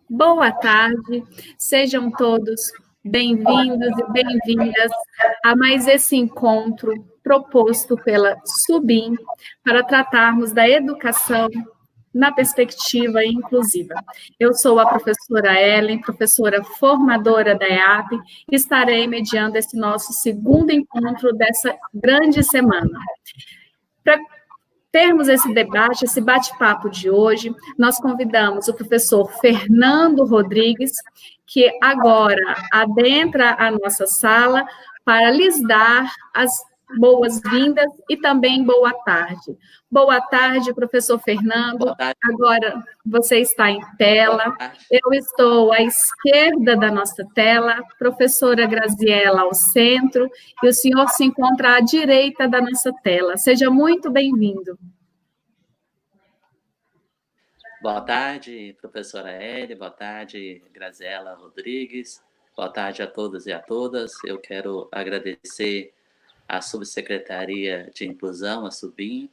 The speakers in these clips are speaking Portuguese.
Boa tarde, sejam todos bem-vindos e bem-vindas a mais esse encontro proposto pela SUBIM para tratarmos da educação na perspectiva inclusiva. Eu sou a professora Ellen, professora formadora da EAP, e estarei mediando esse nosso segundo encontro dessa grande semana. Para termos esse debate, esse bate-papo de hoje, nós convidamos o professor Fernando Rodrigues, que agora adentra a nossa sala para lhes dar as boas-vindas e também boa tarde. Boa tarde, professor Fernando. Agora você está em tela. Eu estou à esquerda da nossa tela, professora Graziela ao centro, e o senhor se encontra à direita da nossa tela. Seja muito bem-vindo. Boa tarde, professora Eli, boa tarde, Graziela Rodrigues, boa tarde a todos e a todas. Eu quero agradecer à Subsecretaria de Inclusão, a SUBIM,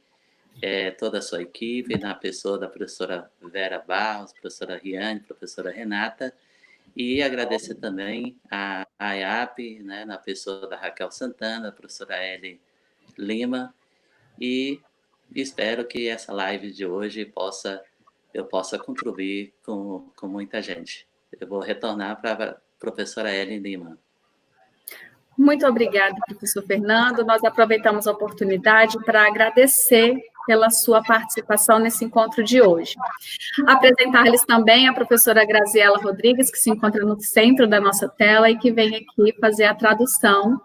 toda a sua equipe, na pessoa da professora Vera Barros, professora Riane, professora Renata, e agradecer também à EAP, né, na pessoa da Raquel Santana, professora Eli Lima, e espero que essa live de hoje eu possa contribuir com muita gente. Eu vou retornar para a professora Eli Lima. Muito obrigada, professor Fernando. Nós aproveitamos a oportunidade para agradecer pela sua participação nesse encontro de hoje. Apresentar-lhes também a professora Graziela Rodrigues, que se encontra no centro da nossa tela e que vem aqui fazer a tradução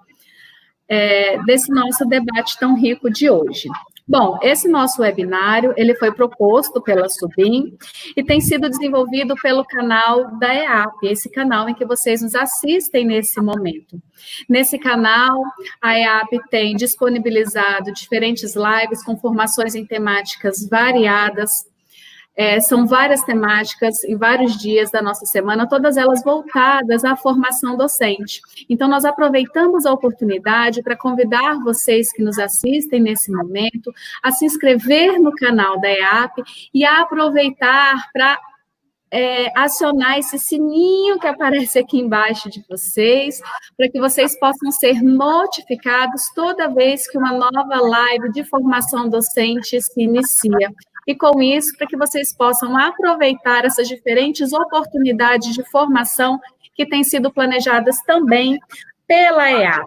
desse nosso debate tão rico de hoje. Bom, esse nosso webinário, ele foi proposto pela SUBIM e tem sido desenvolvido pelo canal da EAP, esse canal em que vocês nos assistem nesse momento. Nesse canal, a EAP tem disponibilizado diferentes lives com formações em temáticas variadas. São várias temáticas em vários dias da nossa semana, todas elas voltadas à formação docente. Então, nós aproveitamos a oportunidade para convidar vocês que nos assistem nesse momento a se inscrever no canal da EAP e a aproveitar para acionar esse sininho que aparece aqui embaixo de vocês, para que vocês possam ser notificados toda vez que uma nova live de formação docente se inicia. E com isso, para que vocês possam aproveitar essas diferentes oportunidades de formação que têm sido planejadas também pela EAP.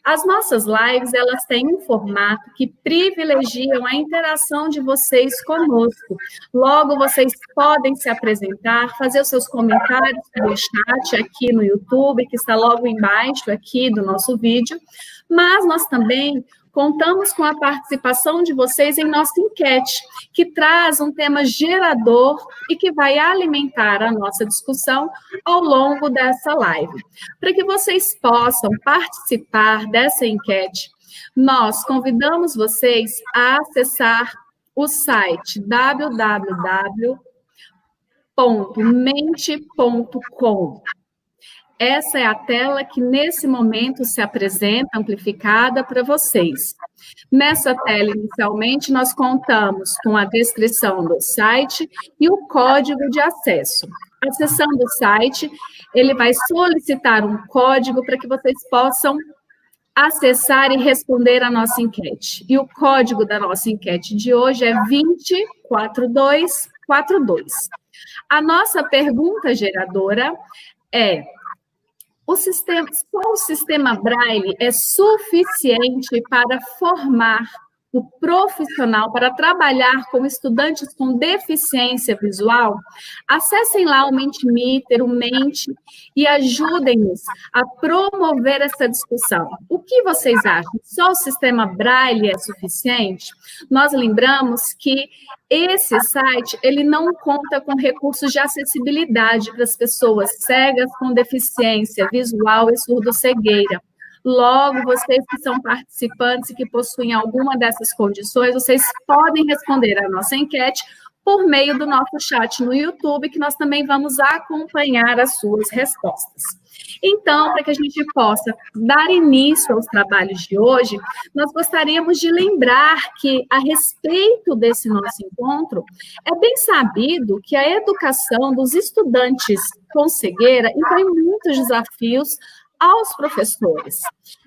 As nossas lives, elas têm um formato que privilegiam a interação de vocês conosco. Logo, vocês podem se apresentar, fazer os seus comentários no chat aqui no YouTube, que está logo embaixo aqui do nosso vídeo, mas nós também contamos com a participação de vocês em nossa enquete, que traz um tema gerador e que vai alimentar a nossa discussão ao longo dessa live. Para que vocês possam participar dessa enquete, nós convidamos vocês a acessar o site www.mente.com. Essa é a tela que, nesse momento, se apresenta amplificada para vocês. Nessa tela, inicialmente, nós contamos com a descrição do site e o código de acesso. Acessando o site, ele vai solicitar um código para que vocês possam acessar e responder a nossa enquete. E o código da nossa enquete de hoje é 204242. A nossa pergunta geradora é: só o sistema Braille é suficiente para formar o profissional para trabalhar com estudantes com deficiência visual? Acessem lá o Mentimeter, o Mente, e ajudem-nos a promover essa discussão. O que vocês acham? Só o sistema Braille é suficiente? Nós lembramos que esse site, ele não conta com recursos de acessibilidade para as pessoas cegas com deficiência visual e surdo-cegueira. Logo, vocês que são participantes e que possuem alguma dessas condições, vocês podem responder à nossa enquete por meio do nosso chat no YouTube, que nós também vamos acompanhar as suas respostas. Então, para que a gente possa dar início aos trabalhos de hoje, nós gostaríamos de lembrar que, a respeito desse nosso encontro, é bem sabido que a educação dos estudantes com cegueira impõe muitos desafios aos professores.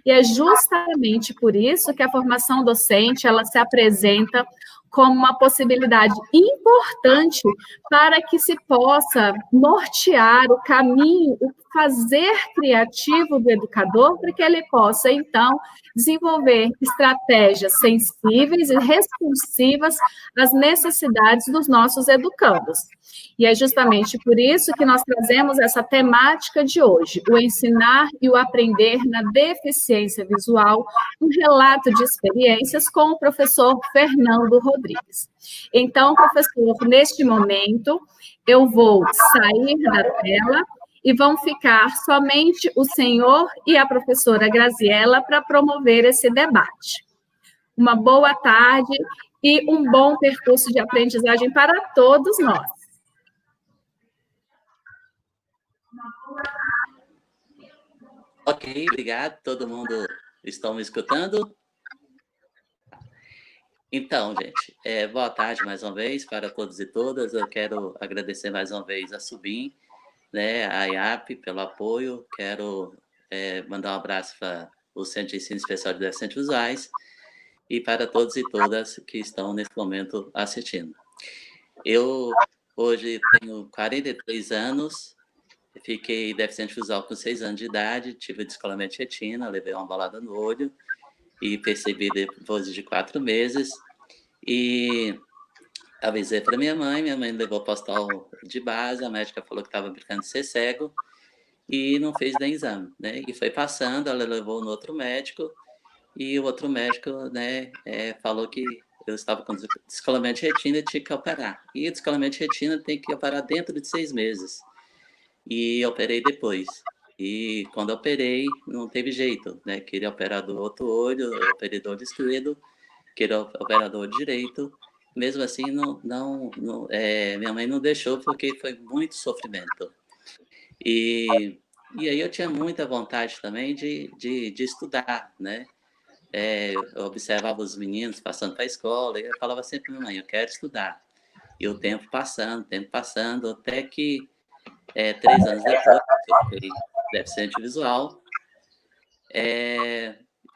E é justamente por isso que a formação docente, ela se apresenta como uma possibilidade importante para que se possa nortear o caminho, o fazer criativo do educador, para que ele possa, então, desenvolver estratégias sensíveis e responsivas às necessidades dos nossos educandos. E é justamente por isso que nós trazemos essa temática de hoje, o ensinar e o aprender na deficiência visual, um relato de experiências com o professor Fernando Rodrigues. Então, professor, neste momento, eu vou sair da tela e vão ficar somente o senhor e a professora Graziela para promover esse debate. Uma boa tarde e um bom percurso de aprendizagem para todos nós. Ok, obrigado. Todo mundo está me escutando? Então, gente, boa tarde mais uma vez para todos e todas. Eu quero agradecer mais uma vez a Subim, né, a IAP pelo apoio. Quero mandar um abraço para o Centro de Ensino Especial de Deficientes Visuais e para todos e todas que estão nesse momento assistindo. Eu hoje tenho 43 anos, fiquei deficiente visual com 6 anos de idade, tive descolamento de retina, levei uma bolada no olho e percebi depois de 4 meses e avisei para minha mãe me levou para o hospital de base, a médica falou que estava brincando de ser cego e não fez nem exame, né? E foi passando, ela levou no outro médico e o outro médico, né, falou que eu estava com descolamento de retina e tinha que operar. E descolamento de retina tem que operar dentro de 6 meses. E operei depois. E quando operei, não teve jeito, né? Queria operar do outro olho, eu operei do olho esquerdo, queria operar do olho direito. Mesmo assim, minha mãe não deixou porque foi muito sofrimento. E aí eu tinha muita vontade também de estudar, né? Eu observava os meninos passando para a escola e eu falava sempre, minha mãe, eu quero estudar. E o tempo passando, até que 3 anos depois, que eu fiquei deficiente visual,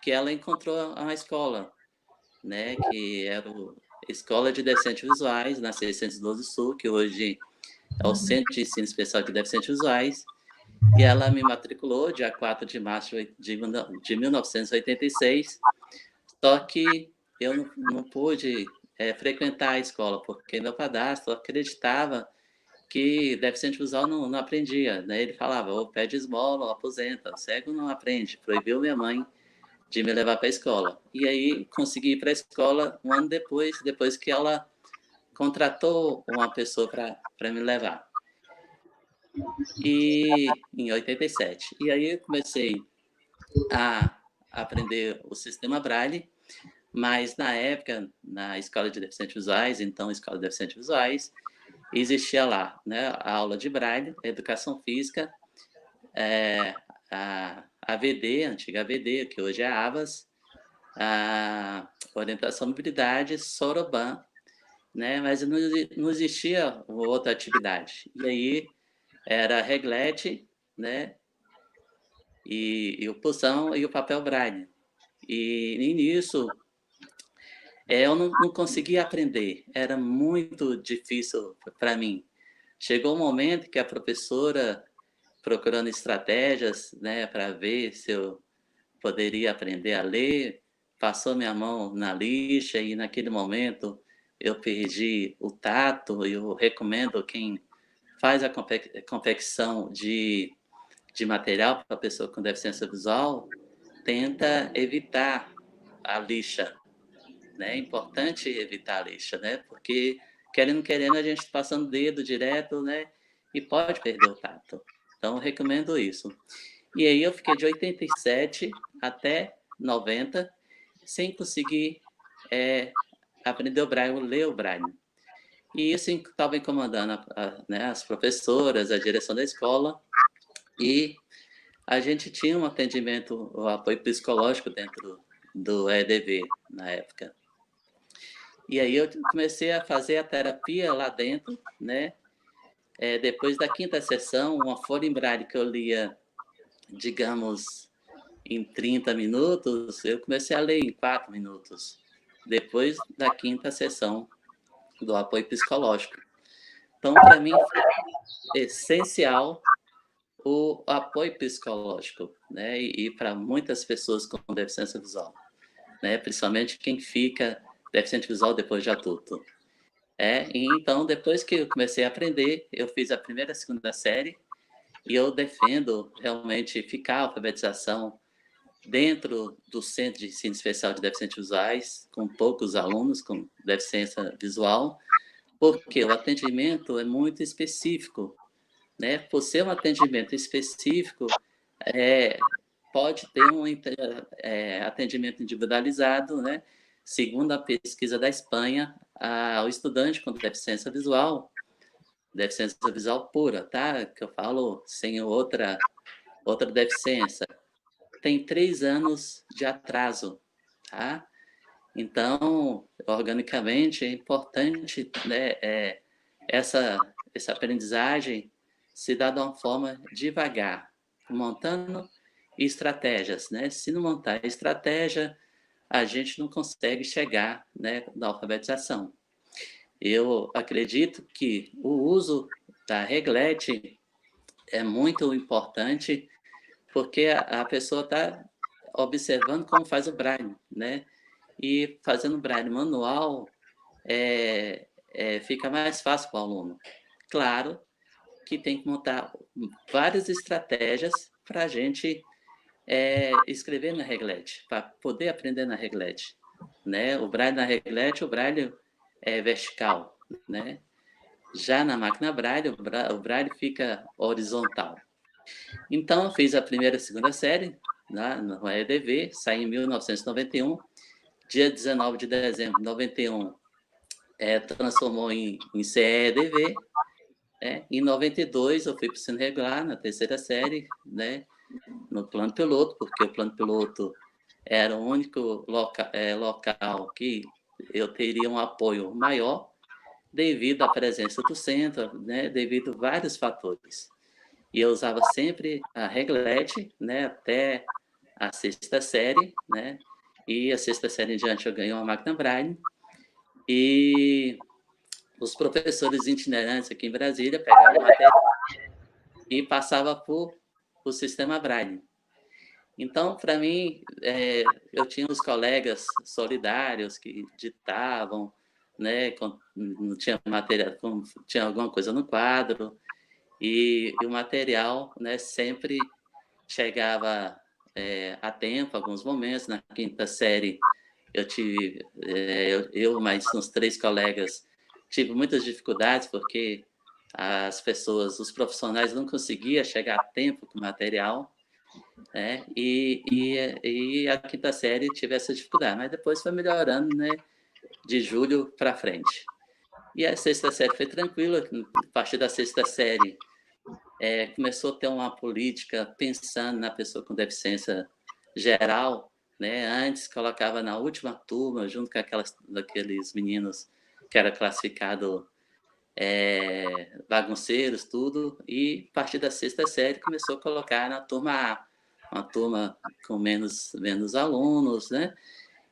que ela encontrou uma escola, né, que era a Escola de Deficientes Visuais, na 612 Sul, que hoje é o Centro de Ensino Especial de Deficientes Visuais, e ela me matriculou dia 4 de março de 1986, só que eu não pude frequentar a escola, porque meu padrasto acreditava que deficiente visual não aprendia, né? Ele falava, ou pede esmola, ou aposenta, cego não aprende, proibiu minha mãe de me levar para a escola. E aí consegui ir para a escola um ano depois que ela contratou uma pessoa para me levar. E em 87. E aí eu comecei a aprender o sistema Braille, mas na época, na Escola de Deficientes Visuais, então Escola de Deficientes Visuais, existia lá, né, a aula de Braille, educação física, a AVD, a antiga AVD, que hoje é a AVAS, a orientação à mobilidade, Soroban, né, mas não existia outra atividade. E aí era reglete, né, e o pulsão e o papel Braille. E nisso eu não conseguia aprender, era muito difícil para mim. Chegou um momento que a professora, procurando estratégias, né, para ver se eu poderia aprender a ler, passou minha mão na lixa e naquele momento eu perdi o tato. Eu recomendo quem faz a confecção de material para pessoa com deficiência visual, tenta evitar a lixa, né? É importante evitar a lixa, né? Porque, querendo, a gente está passando o dedo direto, né? E pode perder o tato. Então, eu recomendo isso. E aí eu fiquei de 87 até 90 sem conseguir aprender o Braille, ler o Braille. E isso estava incomodando né, as professoras, a direção da escola, e a gente tinha um atendimento, o apoio psicológico dentro do EDV na época. E aí eu comecei a fazer a terapia lá dentro, né? Depois da quinta sessão, uma folha em braille que eu lia, digamos, em 30 minutos, eu comecei a ler em 4 minutos, depois da quinta sessão do apoio psicológico. Então, para mim, foi essencial o apoio psicológico, né? E para muitas pessoas com deficiência visual, né? Principalmente quem fica deficiente visual depois de adulto. E então, depois que eu comecei a aprender, eu fiz a primeira e a segunda série, e eu defendo realmente ficar a alfabetização dentro do Centro de Ensino Especial de Deficientes Visuais, com poucos alunos com deficiência visual, porque o atendimento é muito específico, né? Por ser um atendimento específico, pode ter um atendimento individualizado, né? Segundo a pesquisa da Espanha, o estudante com deficiência visual pura, tá? Que eu falo sem outra deficiência, tem 3 anos de atraso, tá? Então, organicamente, é importante, né, essa aprendizagem se dar de uma forma devagar, montando estratégias, né? Se não montar estratégia, a gente não consegue chegar, né, na alfabetização. Eu acredito que o uso da reglete é muito importante, porque a pessoa está observando como faz o braille, né? E fazendo braille manual fica mais fácil para o aluno. Claro que tem que montar várias estratégias para a gente escrever na reglete, para poder aprender na reglete, né? O braille na reglete, o braille é vertical, né? Já na máquina braille, o braille fica horizontal. Então, eu fiz a primeira e a segunda série, né, no EDV, saí em 1991, dia 19 de dezembro de 91, transformou em CEDV, né? Em 92, eu fui para o ensino regular, na terceira série, né, no plano piloto, porque o plano piloto era o único local que eu teria um apoio maior, devido à presença do centro, né, devido a vários fatores. E eu usava sempre a reglete, né, até a sexta série, né, e a sexta série em diante eu ganhei uma máquina braille, e os professores itinerantes aqui em Brasília pegavam matéria e passavam por o sistema braille. Então, para mim, eu tinha os colegas solidários que ditavam, né, não tinha matéria, tinha alguma coisa no quadro, e o material, né, sempre chegava a tempo, alguns momentos. Na quinta série, eu tive, mais uns 3 colegas, tive muitas dificuldades, porque as pessoas, os profissionais não conseguiam chegar a tempo com o material, né? E a quinta série tive essa dificuldade, mas depois foi melhorando, né, de julho para frente. E a sexta série foi tranquila, a partir da sexta série começou a ter uma política pensando na pessoa com deficiência geral, né? Antes colocava na última turma, junto com daqueles meninos que era classificado bagunceiros, tudo, e a partir da sexta série começou a colocar na turma A, uma turma com menos alunos, né?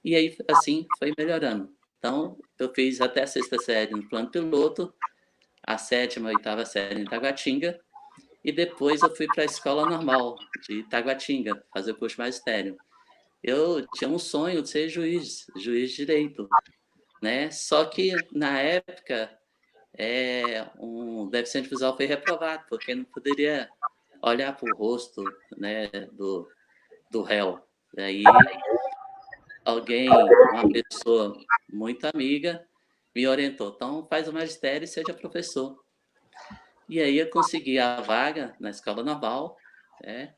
E aí, assim, foi melhorando. Então, eu fiz até a sexta série no plano piloto, a sétima e oitava série em Taguatinga, e depois eu fui para a escola normal de Taguatinga, fazer o curso de magistério. Eu tinha um sonho de ser juiz de direito, né? Só que, na época, um deficiente visual foi reprovado, porque não poderia olhar para o rosto, né, do réu. Daí, uma pessoa muito amiga, me orientou. Então, faz o magistério e seja professor. E aí eu consegui a vaga na escola normal, né,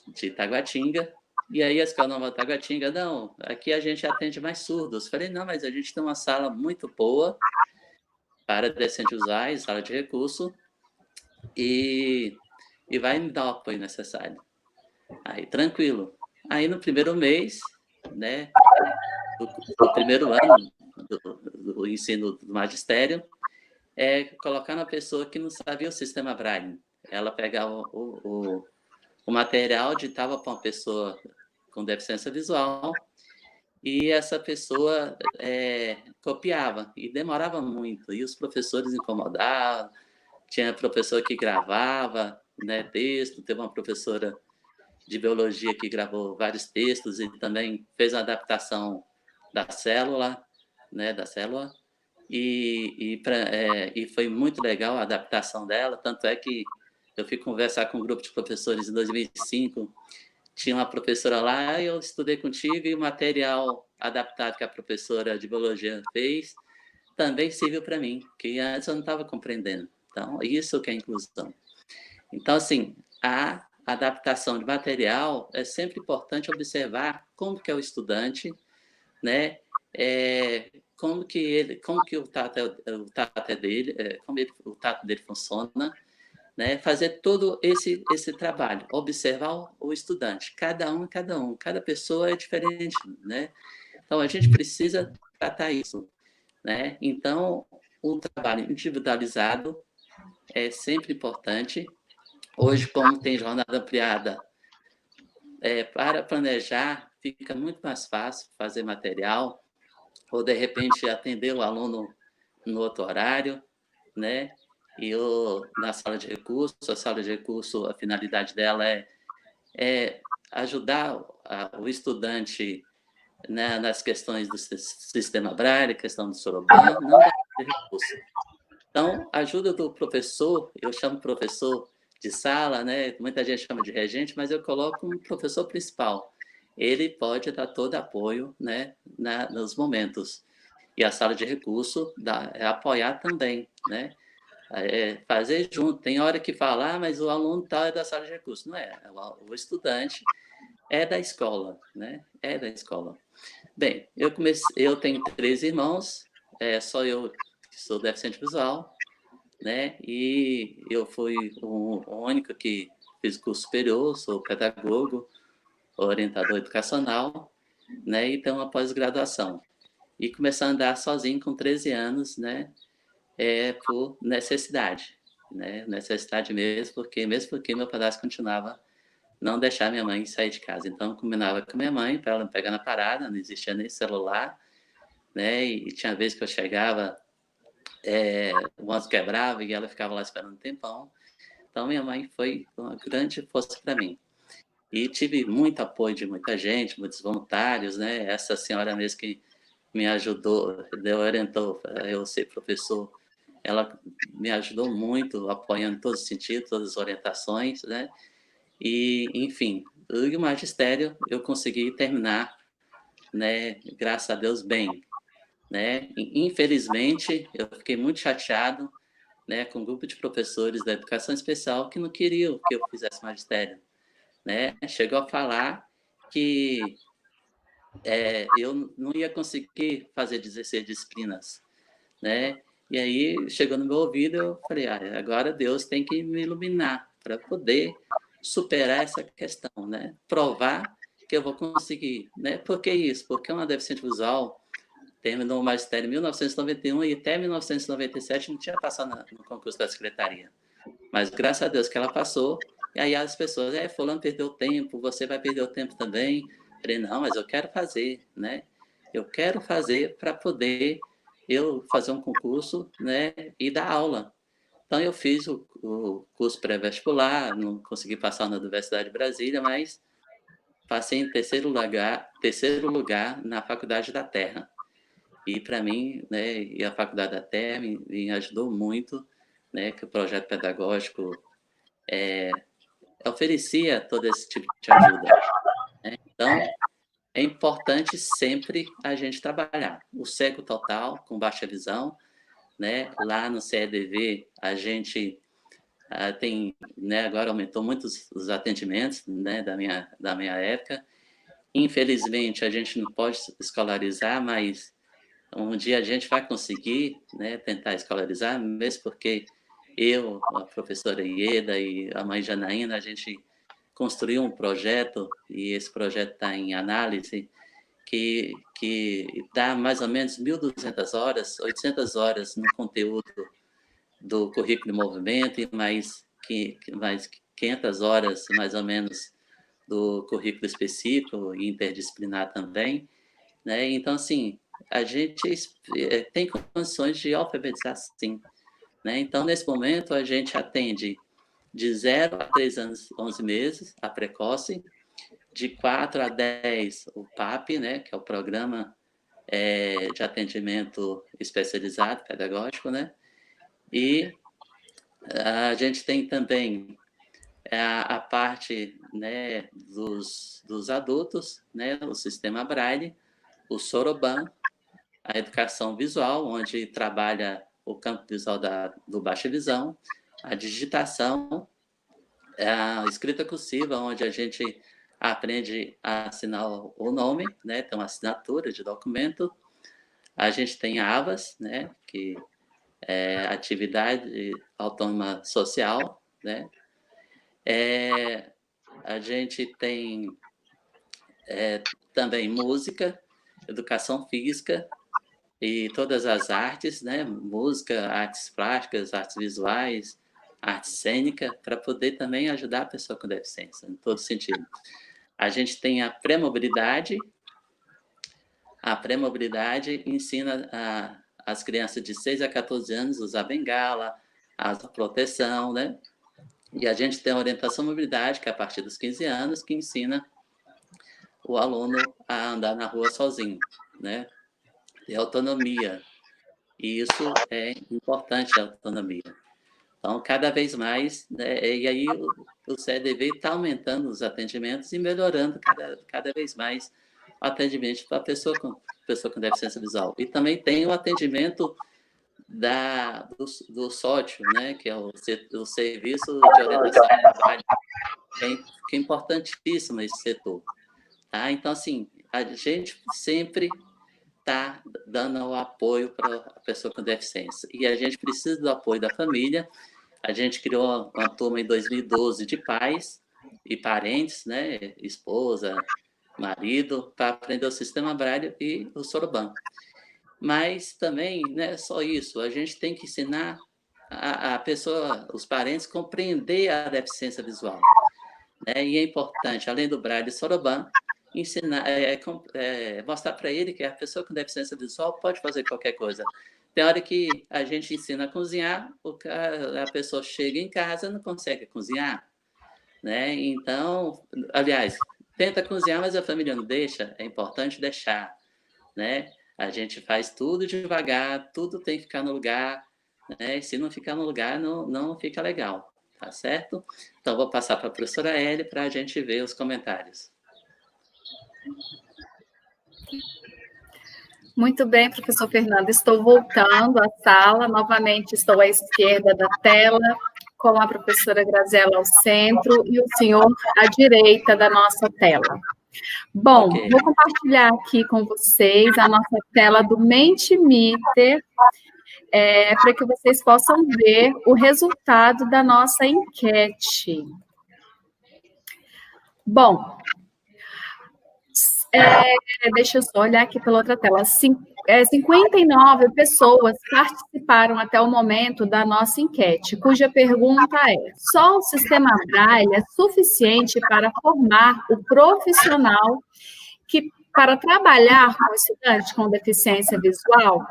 de Taguatinga. E aí a escola normal de Taguatinga, não, aqui a gente atende mais surdos. Falei, não, mas a gente tem uma sala muito boa para deficientes visuais, sala de recurso, e vai me dar o apoio necessário. Aí, tranquilo. Aí, no primeiro mês, né, do primeiro ano do ensino do magistério, colocar uma pessoa que não sabia o sistema Braille. Ela pegava o material, ditava para uma pessoa com deficiência visual, e essa pessoa copiava, e demorava muito, e os professores incomodavam, tinha professor que gravava, né, texto, teve uma professora de biologia que gravou vários textos e também fez a adaptação da célula, né, e foi muito legal a adaptação dela, tanto é que eu fui conversar com um grupo de professores em 2005, tinha uma professora lá, eu estudei contigo, e o material adaptado que a professora de biologia fez também serviu para mim, que antes eu não estava compreendendo. Então, isso que é inclusão. Então, assim, a adaptação de material é sempre importante observar como que é o estudante, né? Como que o tato dele, o tato dele funciona, né? Fazer todo esse trabalho, observar o estudante, cada um, cada pessoa é diferente, né? Então a gente precisa tratar isso, né? Então o trabalho individualizado é sempre importante. Hoje, como tem jornada ampliada, para planejar fica muito mais fácil fazer material, ou de repente atender o aluno no outro horário, né? E na sala de recurso, a finalidade dela é ajudar o estudante, né, nas questões do sistema Braille, questão do Soroban, não da de recurso. Então, a ajuda do professor, eu chamo professor de sala, né? Muita gente chama de regente, mas eu coloco um professor principal. Ele pode dar todo apoio, né, nos momentos. E a sala de recurso é apoiar também, né? Fazer junto. Tem hora que falar, mas o aluno tal é da sala de recurso. Não é. O estudante é da escola, né? É da escola. Bem, eu tenho 3 irmãos, só eu que sou deficiente visual, né? E eu fui o único que fiz curso superior, sou pedagogo, orientador educacional, né? E tenho uma pós-graduação. E comecei a andar sozinho com 13 anos, né? Por necessidade, né? Necessidade mesmo porque meu padrasto continuava não deixar minha mãe sair de casa. Então, eu combinava com minha mãe para ela me pegar na parada, não existia nem celular, né? E tinha vezes que eu chegava, o ônibus quebrava e ela ficava lá esperando um tempão. Então, minha mãe foi uma grande força para mim. E tive muito apoio de muita gente, muitos voluntários, né? Essa senhora mesmo que me ajudou, orientou eu ser professor, ela me ajudou muito, apoiando em todos os sentidos, todas as orientações, né? E, enfim, o magistério eu consegui terminar, né? Graças a Deus, bem, né? Infelizmente, eu fiquei muito chateado, né, com um grupo de professores da educação especial que não queriam que eu fizesse magistério, né? Chegou a falar que eu não ia conseguir fazer 16 disciplinas, né? E aí chegou no meu ouvido, eu falei, agora Deus tem que me iluminar para poder superar essa questão, né? Provar que eu vou conseguir, né? Por que isso? Porque uma deficiente visual terminou o magistério em 1991 e até 1997 não tinha passado no concurso da secretaria. Mas graças a Deus que ela passou, e aí as pessoas, fulano perdeu tempo, você vai perder o tempo também. Eu falei, não, mas eu quero fazer, né? Eu quero fazer para poder eu fazer um concurso, né, e dar aula. Então eu fiz o curso pré-vestibular, não consegui passar na Universidade de Brasília, mas passei em terceiro lugar na Faculdade da Terra. E para mim, né, e a Faculdade da Terra me ajudou muito, né, que o projeto pedagógico oferecia todo esse tipo de ajuda, né? Então, é importante sempre a gente trabalhar. O cego total, com baixa visão, né? Lá no CEDV, a gente tem, né, agora aumentou muito os atendimentos, né, da minha época. Infelizmente, a gente não pode escolarizar, mas Um dia a gente vai conseguir, né, tentar escolarizar, mesmo porque eu, a professora Ieda e a mãe Janaína, a gente construiu um projeto, e esse projeto está em análise, que dá mais ou menos 1.200 horas, 800 horas no conteúdo do currículo de movimento e mais 500 horas, mais ou menos, do currículo específico e interdisciplinar também, né? Então, assim, a gente tem condições de alfabetizar, sim, né? Então, nesse momento, a gente atende de 0 a 3 anos, 11 meses, a precoce, de 4 a 10, o PAP, né, que é o Programa de Atendimento Especializado Pedagógico, né? E a gente tem também a parte, né, dos adultos, né, o Sistema Braille, o Soroban, a educação visual, onde trabalha o campo visual do baixa visão, a digitação, a escrita cursiva, onde a gente aprende a assinar o nome, né, tem uma assinatura de documento. A gente tem AVAS, né, que é atividade autônoma social, né. A gente tem também música, educação física e todas as artes, né, música, artes plásticas, artes visuais, arte cênica, para poder também ajudar a pessoa com deficiência, em todo sentido. A gente tem a pré-mobilidade. A pré-mobilidade ensina as crianças de 6 a 14 anos a usar bengala, a proteção, né? E a gente tem a orientação mobilidade, que é a partir dos 15 anos, que ensina o aluno a andar na rua sozinho, né? Ter autonomia. E isso é importante, a autonomia. Então, cada vez mais, né, e aí o CDV está aumentando os atendimentos e melhorando cada vez mais o atendimento para a pessoa com deficiência visual. E também tem o atendimento do SOTIO, né, que é o Serviço de Orientação ao Trabalho, que é importantíssimo esse setor. Tá? Então, assim, a gente sempre está dando o apoio para a pessoa com deficiência. E a gente precisa do apoio da família. A gente criou uma turma em 2012 de pais e parentes, né, esposa, marido, para aprender o sistema Braille e o Soroban. Mas também não é só isso, a gente tem que ensinar a pessoa, os parentes, compreender a deficiência visual, né? E é importante, além do Braille e Soroban, ensinar, mostrar para ele que a pessoa com deficiência visual pode fazer qualquer coisa. Tem hora que a gente ensina a cozinhar, a pessoa chega em casa e não consegue cozinhar, né? Então, aliás, tenta cozinhar, mas a família não deixa, é importante deixar, né? A gente faz tudo devagar, tudo tem que ficar no lugar, né? E se não ficar no lugar, não fica legal, tá certo? Então, vou passar para a professora Ellie para a gente ver os comentários. Muito bem, professor Fernando. Estou voltando à sala. Novamente estou à esquerda da tela, com a professora Graziela ao centro e o senhor à direita da nossa tela. Bom, okay. Vou compartilhar aqui com vocês a nossa tela do Mentimeter, para que vocês possam ver o resultado da nossa enquete. Bom, deixa eu só olhar aqui pela outra tela. 59 pessoas participaram até o momento da nossa enquete, cuja pergunta é: só o sistema Braille é suficiente para formar o profissional para trabalhar com estudantes com deficiência visual?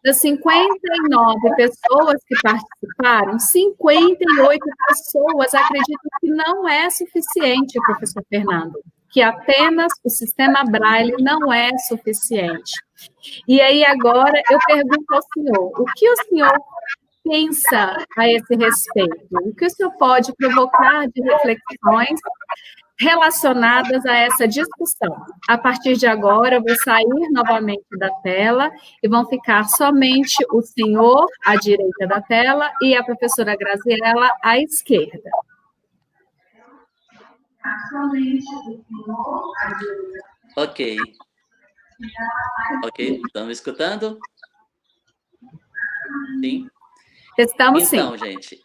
Das 59 pessoas que participaram, 58 pessoas acreditam que não é suficiente, professor Fernando, que apenas o sistema Braille não é suficiente. E aí, agora, eu pergunto ao senhor, o que o senhor pensa a esse respeito? O que o senhor pode provocar de reflexões relacionadas a essa discussão? A partir de agora, eu vou sair novamente da tela e vão ficar somente o senhor à direita da tela e a professora Graziela à esquerda. Ok. Ok, estão me escutando? Sim? Estamos sim. Então, gente,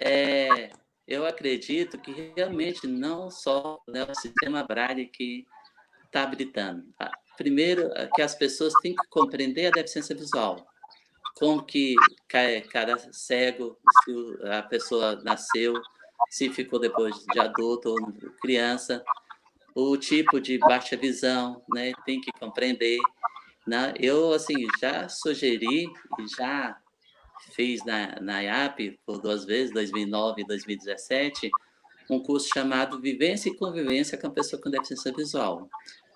eu acredito que realmente não só, né, o sistema Braille que está habilitando. Primeiro, que as pessoas têm que compreender a deficiência visual. Como que cada cego, se a pessoa nasceu, se ficou depois de adulto ou criança, o tipo de baixa visão, né? Tem que compreender. Né? Eu, assim, já sugeri e já fiz na IAP por 2 vezes, 2009 e 2017, um curso chamado Vivência e Convivência com a Pessoa com Deficiência Visual.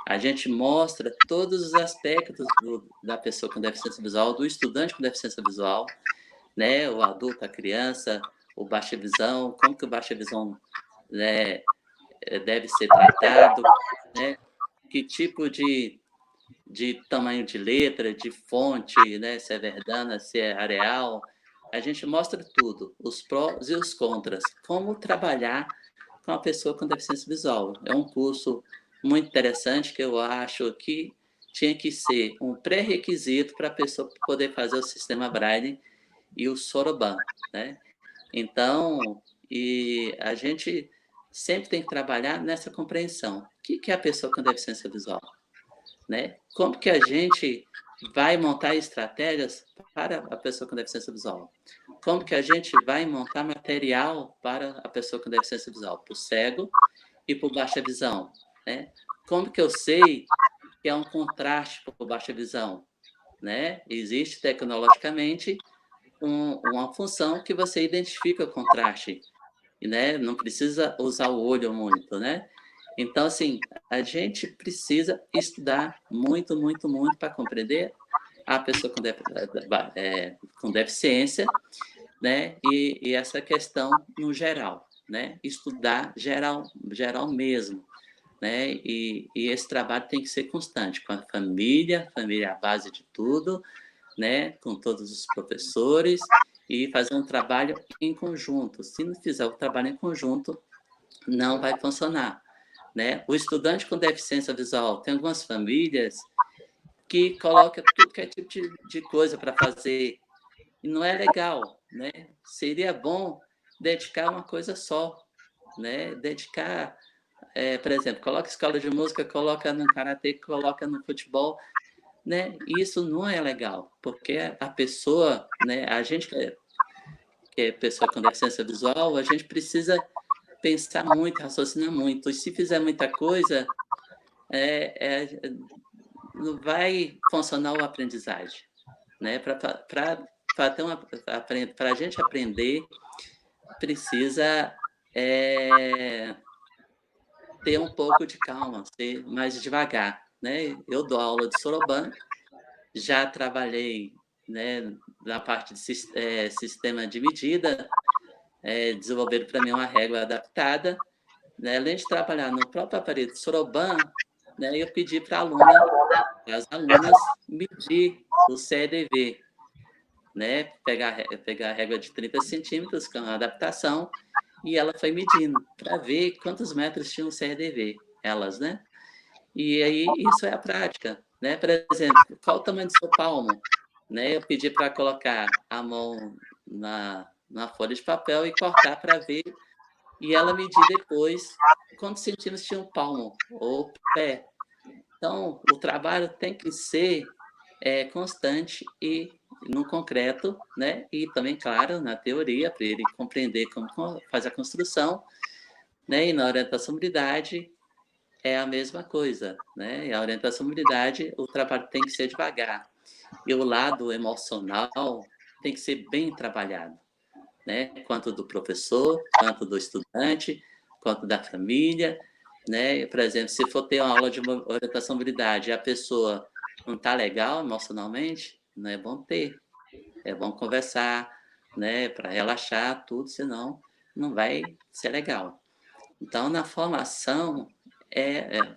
A gente mostra todos os aspectos da pessoa com deficiência visual, do estudante com deficiência visual, né? O adulto, a criança, o baixa visão, como que o baixa visão, né, deve ser tratado, né? Que tipo de tamanho de letra, de fonte, né? Se é Verdana, se é Arial. A gente mostra tudo, os prós e os contras, como trabalhar com a pessoa com deficiência visual. É um curso muito interessante que eu acho que tinha que ser um pré-requisito para a pessoa poder fazer o sistema Braille e o Soroban, né? Então, e a gente sempre tem que trabalhar nessa compreensão. O que é a pessoa com deficiência visual? Né? Como que a gente vai montar estratégias para a pessoa com deficiência visual? Como que a gente vai montar material para a pessoa com deficiência visual? Para o cego e para o baixa visão, né? Como que eu sei que é um contraste para o baixa visão, né? Existe tecnologicamente uma função que você identifica o contraste, né? Não precisa usar o olho muito, né? Então, assim, a gente precisa estudar muito, muito, muito para compreender a pessoa com deficiência, né? E essa questão no geral, né? Estudar geral mesmo, né? E esse trabalho tem que ser constante com a família é a base de tudo, né? Com todos os professores e fazer um trabalho em conjunto. Se não fizer o trabalho em conjunto, não vai funcionar, né? O estudante com deficiência visual, tem algumas famílias que colocam tudo que é tipo de coisa para fazer e não é legal, né? Seria bom dedicar uma coisa só, né? Dedicar, por exemplo, coloca escola de música, coloca no karatê, coloca no futebol, né? Isso não é legal, porque a pessoa, né? A gente que é pessoa com deficiência visual, a gente precisa pensar muito, raciocinar muito. E se fizer muita coisa, não vai funcionar o aprendizagem, né? Para a gente aprender, precisa ter um pouco de calma, ser mais devagar, né? Eu dou aula de Soroban, já trabalhei, né, na parte de sistema de medida, desenvolveram para mim uma régua adaptada, né? Além de trabalhar no próprio aparelho de Soroban, né, eu pedi para as alunas medir o CEDV, né? Pegar a régua de 30 centímetros com a adaptação, e ela foi medindo para ver quantos metros tinha o CEDV, elas, né? E aí isso é a prática, né? Por exemplo, qual o tamanho do seu palmo? Né? Eu pedi para colocar a mão na folha de papel e cortar para ver, e ela medir depois quantos centímetros tinha o palmo ou pé. Então, o trabalho tem que ser constante e no concreto, né? E também, claro, na teoria, para ele compreender como faz a construção, né? E na orientação mobilidade é a mesma coisa, né? E a orientação mobilidade, o trabalho tem que ser devagar. E o lado emocional tem que ser bem trabalhado, né? Quanto do professor, quanto do estudante, quanto da família, né? Por exemplo, se for ter uma aula de orientação mobilidade e a pessoa não está legal emocionalmente, não é bom ter. É bom conversar, né? Para relaxar tudo, senão não vai ser legal. Então, na formação,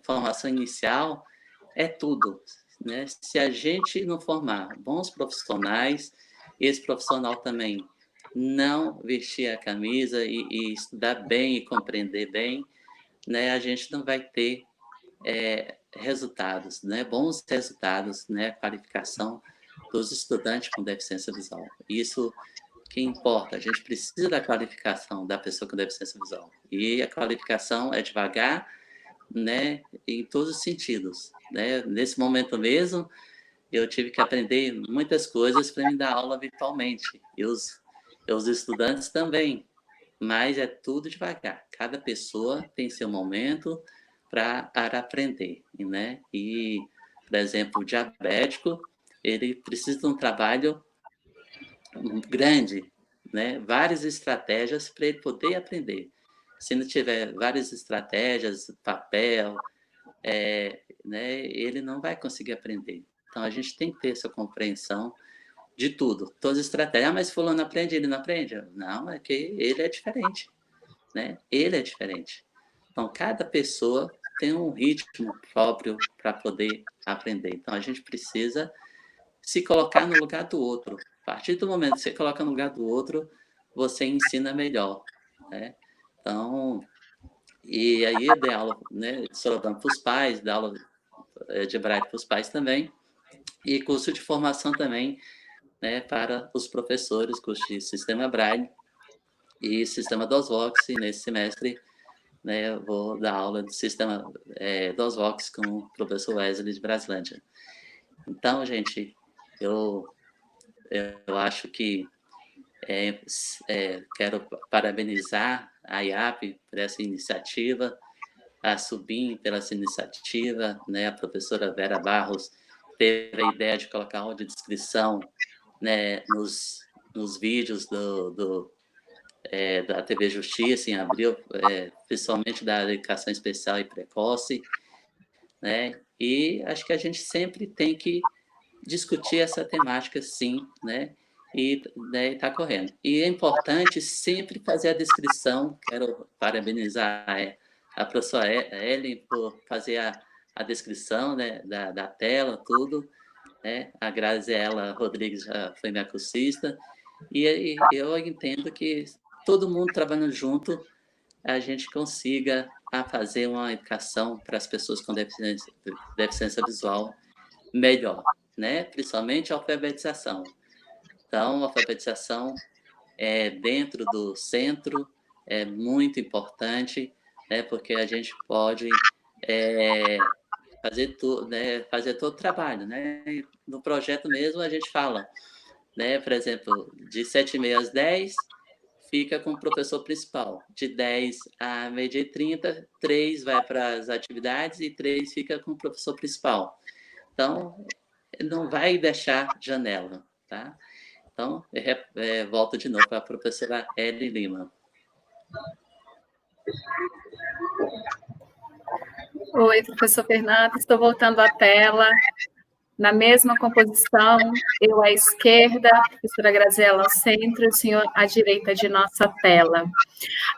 formação inicial, é tudo, né? Se a gente não formar bons profissionais, esse profissional também não vestir a camisa estudar bem e compreender bem, né? A gente não vai ter resultados, né? Bons resultados, né? Qualificação dos estudantes com deficiência visual. Isso que importa, a gente precisa da qualificação da pessoa com deficiência visual. E a qualificação é devagar, né? Em todos os sentidos, né? Nesse momento mesmo, eu tive que aprender muitas coisas para me dar aula virtualmente. E os estudantes também. Mas é tudo devagar. Cada pessoa tem seu momento para aprender, né? E, por exemplo, o diabético, ele precisa de um trabalho grande, né? Várias estratégias para ele poder aprender. Se não tiver várias estratégias, papel, né? Ele não vai conseguir aprender. Então, a gente tem que ter essa compreensão de tudo, todas as estratégias. Mas fulano aprende, ele não aprende? Não, é que ele é diferente, né? Ele é diferente. Então, cada pessoa tem um ritmo próprio para poder aprender. Então, a gente precisa se colocar no lugar do outro. A partir do momento que você coloca no lugar do outro, você ensina melhor, né? Então, e aí eu dei aula, né, para os pais, dei aula de Braille para os pais também, e curso de formação também, né, para os professores, curso de Sistema Braille e Sistema DOSVox, e nesse semestre, né, eu vou dar aula de Sistema DOSVox com o professor Wesley de Braslândia. Então, gente, eu acho que quero parabenizar a IAP por essa iniciativa, a Subim pela essa iniciativa, né, a professora Vera Barros teve a ideia de colocar audiodescrição, né, nos vídeos da TV Justiça em abril, principalmente da educação especial e precoce, né, e acho que a gente sempre tem que discutir essa temática, sim, né, e tá correndo. E é importante sempre fazer a descrição, quero parabenizar a professora Ellen por fazer a descrição, né, da tela, tudo, né, a Graziela Rodrigues já foi minha cursista, e eu entendo que todo mundo trabalhando junto, a gente consiga fazer uma educação para as pessoas com deficiência visual melhor, né, principalmente a alfabetização. Então, a alfabetização dentro do centro é muito importante, né, porque a gente pode fazer todo o trabalho, né? No projeto mesmo a gente fala, né, por exemplo, de 7h30 às 10 fica com o professor principal, de 10 a 12h30, 3 vai para as atividades e 3 fica com o professor principal. Então, não vai deixar janela, tá? Então, volto de novo para a professora Ellen Lima. Oi, professor Fernando, estou voltando à tela, na mesma composição, eu à esquerda, a professora Graziela ao centro, o senhor à direita de nossa tela.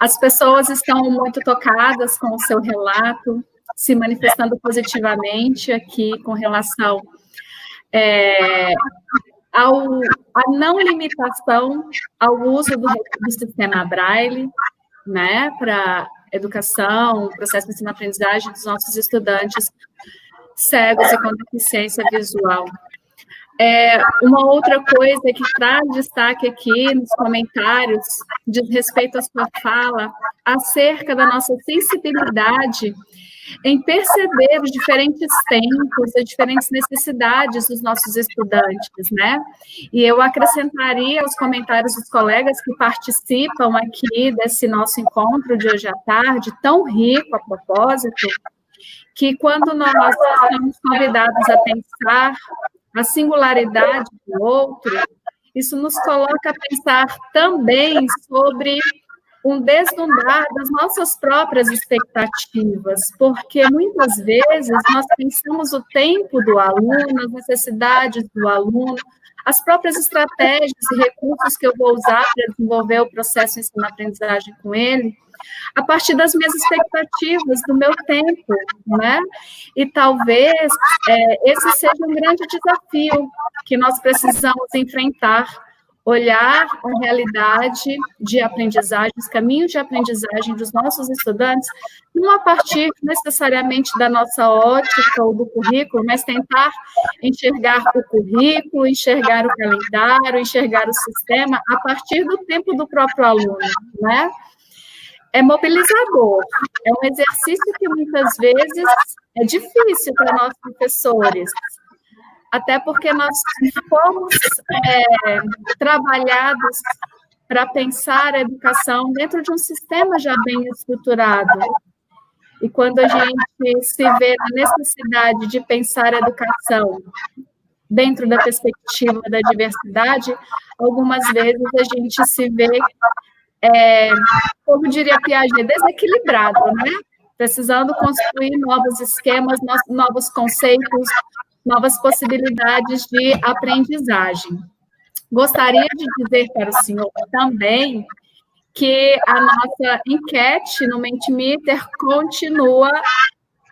As pessoas estão muito tocadas com o seu relato, se manifestando positivamente aqui com relação a não limitação ao uso do sistema Braille, né, para educação, processo de ensino-aprendizagem dos nossos estudantes cegos e com deficiência visual. Uma outra coisa que traz destaque aqui nos comentários diz respeito à sua fala acerca da nossa sensibilidade em perceber os diferentes tempos, as diferentes necessidades dos nossos estudantes, né? E eu acrescentaria aos comentários dos colegas que participam aqui desse nosso encontro de hoje à tarde, tão rico a propósito, que quando nós somos convidados a pensar a singularidade do outro, isso nos coloca a pensar também sobre um desdobrar das nossas próprias expectativas, porque muitas vezes nós pensamos o tempo do aluno, as necessidades do aluno, as próprias estratégias e recursos que eu vou usar para desenvolver o processo de ensino-aprendizagem com ele, a partir das minhas expectativas, do meu tempo, né? E talvez esse seja um grande desafio que nós precisamos enfrentar olhar a realidade de aprendizagem, os caminhos de aprendizagem dos nossos estudantes, não a partir necessariamente da nossa ótica ou do currículo, mas tentar enxergar o currículo, enxergar o calendário, enxergar o sistema a partir do tempo do próprio aluno, né? É mobilizador, é um exercício que muitas vezes é difícil para nós professores, até porque nós fomos trabalhados para pensar a educação dentro de um sistema já bem estruturado. E quando a gente se vê na necessidade de pensar a educação dentro da perspectiva da diversidade, algumas vezes a gente se vê, como diria Piaget, desequilibrado, né? Precisando construir novos esquemas, novos conceitos, novas possibilidades de aprendizagem. Gostaria de dizer para o senhor também que a nossa enquete no Mentimeter continua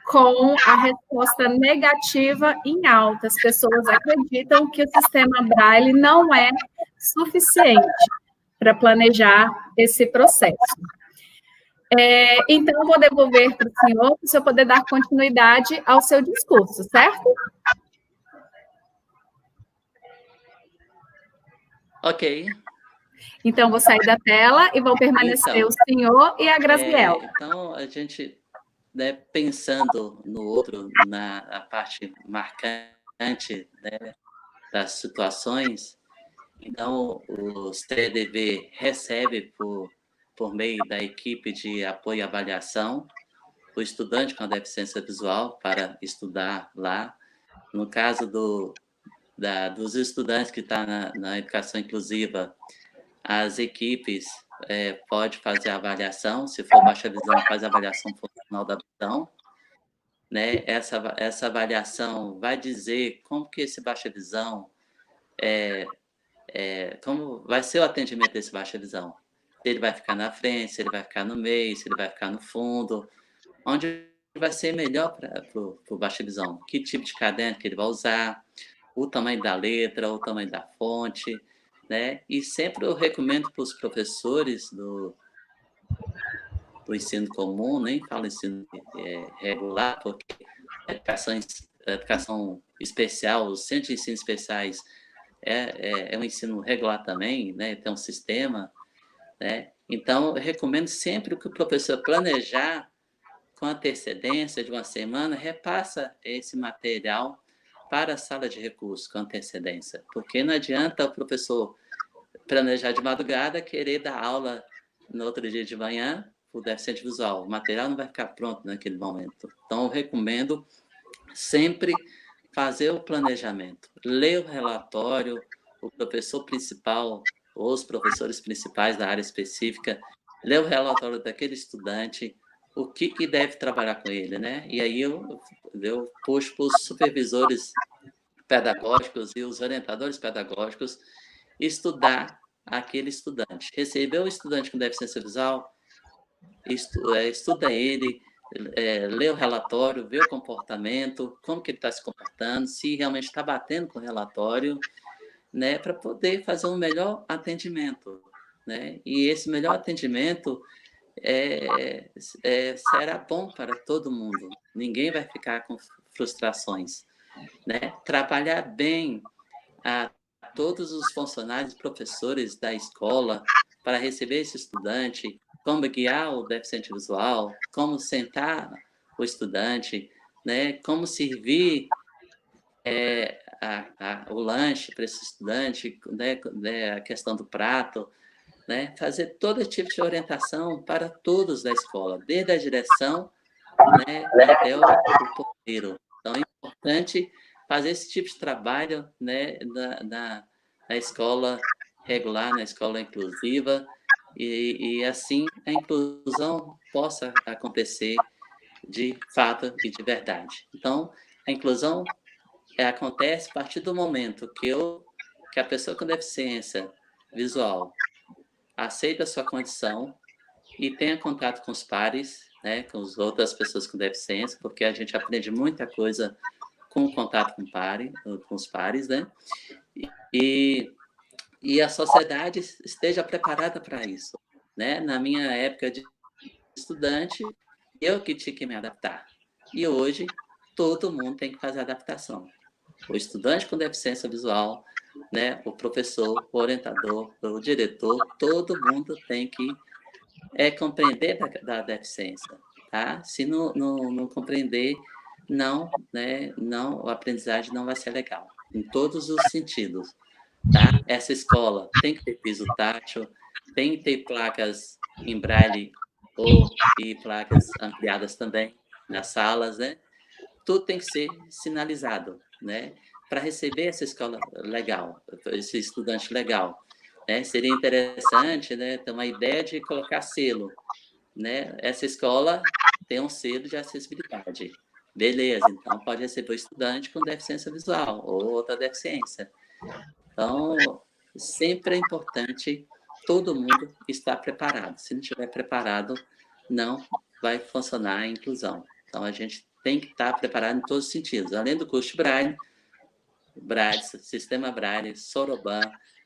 com a resposta negativa em alta. As pessoas acreditam que o sistema Braille não é suficiente para planejar esse processo. Então, vou devolver para o senhor poder dar continuidade ao seu discurso, certo? Ok. Então, vou sair da tela e vão permanecer o senhor e a Graziela. Então, a gente, né, pensando no outro, na parte marcante, né, das situações, então, o CDV recebe, por meio da equipe de apoio e avaliação, o estudante com deficiência visual para estudar lá. No caso dos estudantes que estão na educação inclusiva, as equipes pode fazer a avaliação, se for baixa visão, faz a avaliação funcional da visão, né? Essa avaliação vai dizer como que esse baixa visão, como vai ser o atendimento desse baixa visão. Se ele vai ficar na frente, se ele vai ficar no meio, se ele vai ficar no fundo, onde vai ser melhor para o baixa visão, que tipo de caderno que ele vai usar, o tamanho da letra, o tamanho da fonte, né? E sempre eu recomendo para os professores do ensino comum, nem falo ensino regular, porque a educação especial, os centros de ensino especiais é um ensino regular também, né? Tem um sistema, né? Então, eu recomendo sempre que o professor planejar com antecedência de uma semana, repassa esse material para a sala de recursos com antecedência, porque não adianta o professor planejar de madrugada, querer dar aula no outro dia de manhã, o deficiente visual, o material não vai ficar pronto naquele momento. Então, eu recomendo sempre fazer o planejamento, ler o relatório, o professor principal, ou os professores principais da área específica, ler o relatório daquele estudante, o que deve trabalhar com ele, né? E aí eu puxo para os supervisores pedagógicos e os orientadores pedagógicos estudar aquele estudante. Receber o estudante com deficiência visual, estuda ele, lê o relatório, vê o comportamento, como que ele está se comportando, se realmente está batendo com o relatório, né, para poder fazer um melhor atendimento, né? E esse melhor atendimento será bom para todo mundo. Ninguém vai ficar com frustrações, né? Trabalhar bem a todos os funcionários e professores da escola para receber esse estudante, como guiar o deficiente visual, como sentar o estudante, né? Como servir o lanche para esse estudante, né? A questão do prato, né? Fazer todo tipo de orientação para todos da escola, desde a direção, né, até o porteiro. Então, é importante fazer esse tipo de trabalho, né, na escola regular, na escola inclusiva, e assim a inclusão possa acontecer de fato e de verdade. Então, a inclusão acontece a partir do momento que a pessoa com deficiência visual aceita a sua condição e tenha contato com os pares, né, com as outras pessoas com deficiência, porque a gente aprende muita coisa com o contato com os pares, né? E e a sociedade esteja preparada para isso, né? Na minha época de estudante, eu que tinha que me adaptar. E hoje, todo mundo tem que fazer adaptação. O estudante com deficiência visual, né? O professor, o orientador, o diretor, todo mundo tem que compreender da deficiência, tá? Se não compreender, não, né? Não, a aprendizagem não vai ser legal, em todos os sentidos, tá? Essa escola tem que ter piso tátil, tem que ter placas em braille e placas ampliadas também nas salas, né? Tudo tem que ser sinalizado, né? Para receber essa escola legal, esse estudante legal, né? Seria interessante, né, ter uma ideia de colocar selo, né? Essa escola tem um selo de acessibilidade. Beleza, então pode receber o estudante com deficiência visual ou outra deficiência. Então, sempre é importante todo mundo estar preparado. Se não estiver preparado, não vai funcionar a inclusão. Então, a gente tem que estar preparado em todos os sentidos. Além do curso de Braille, sistema Braille, Soroban,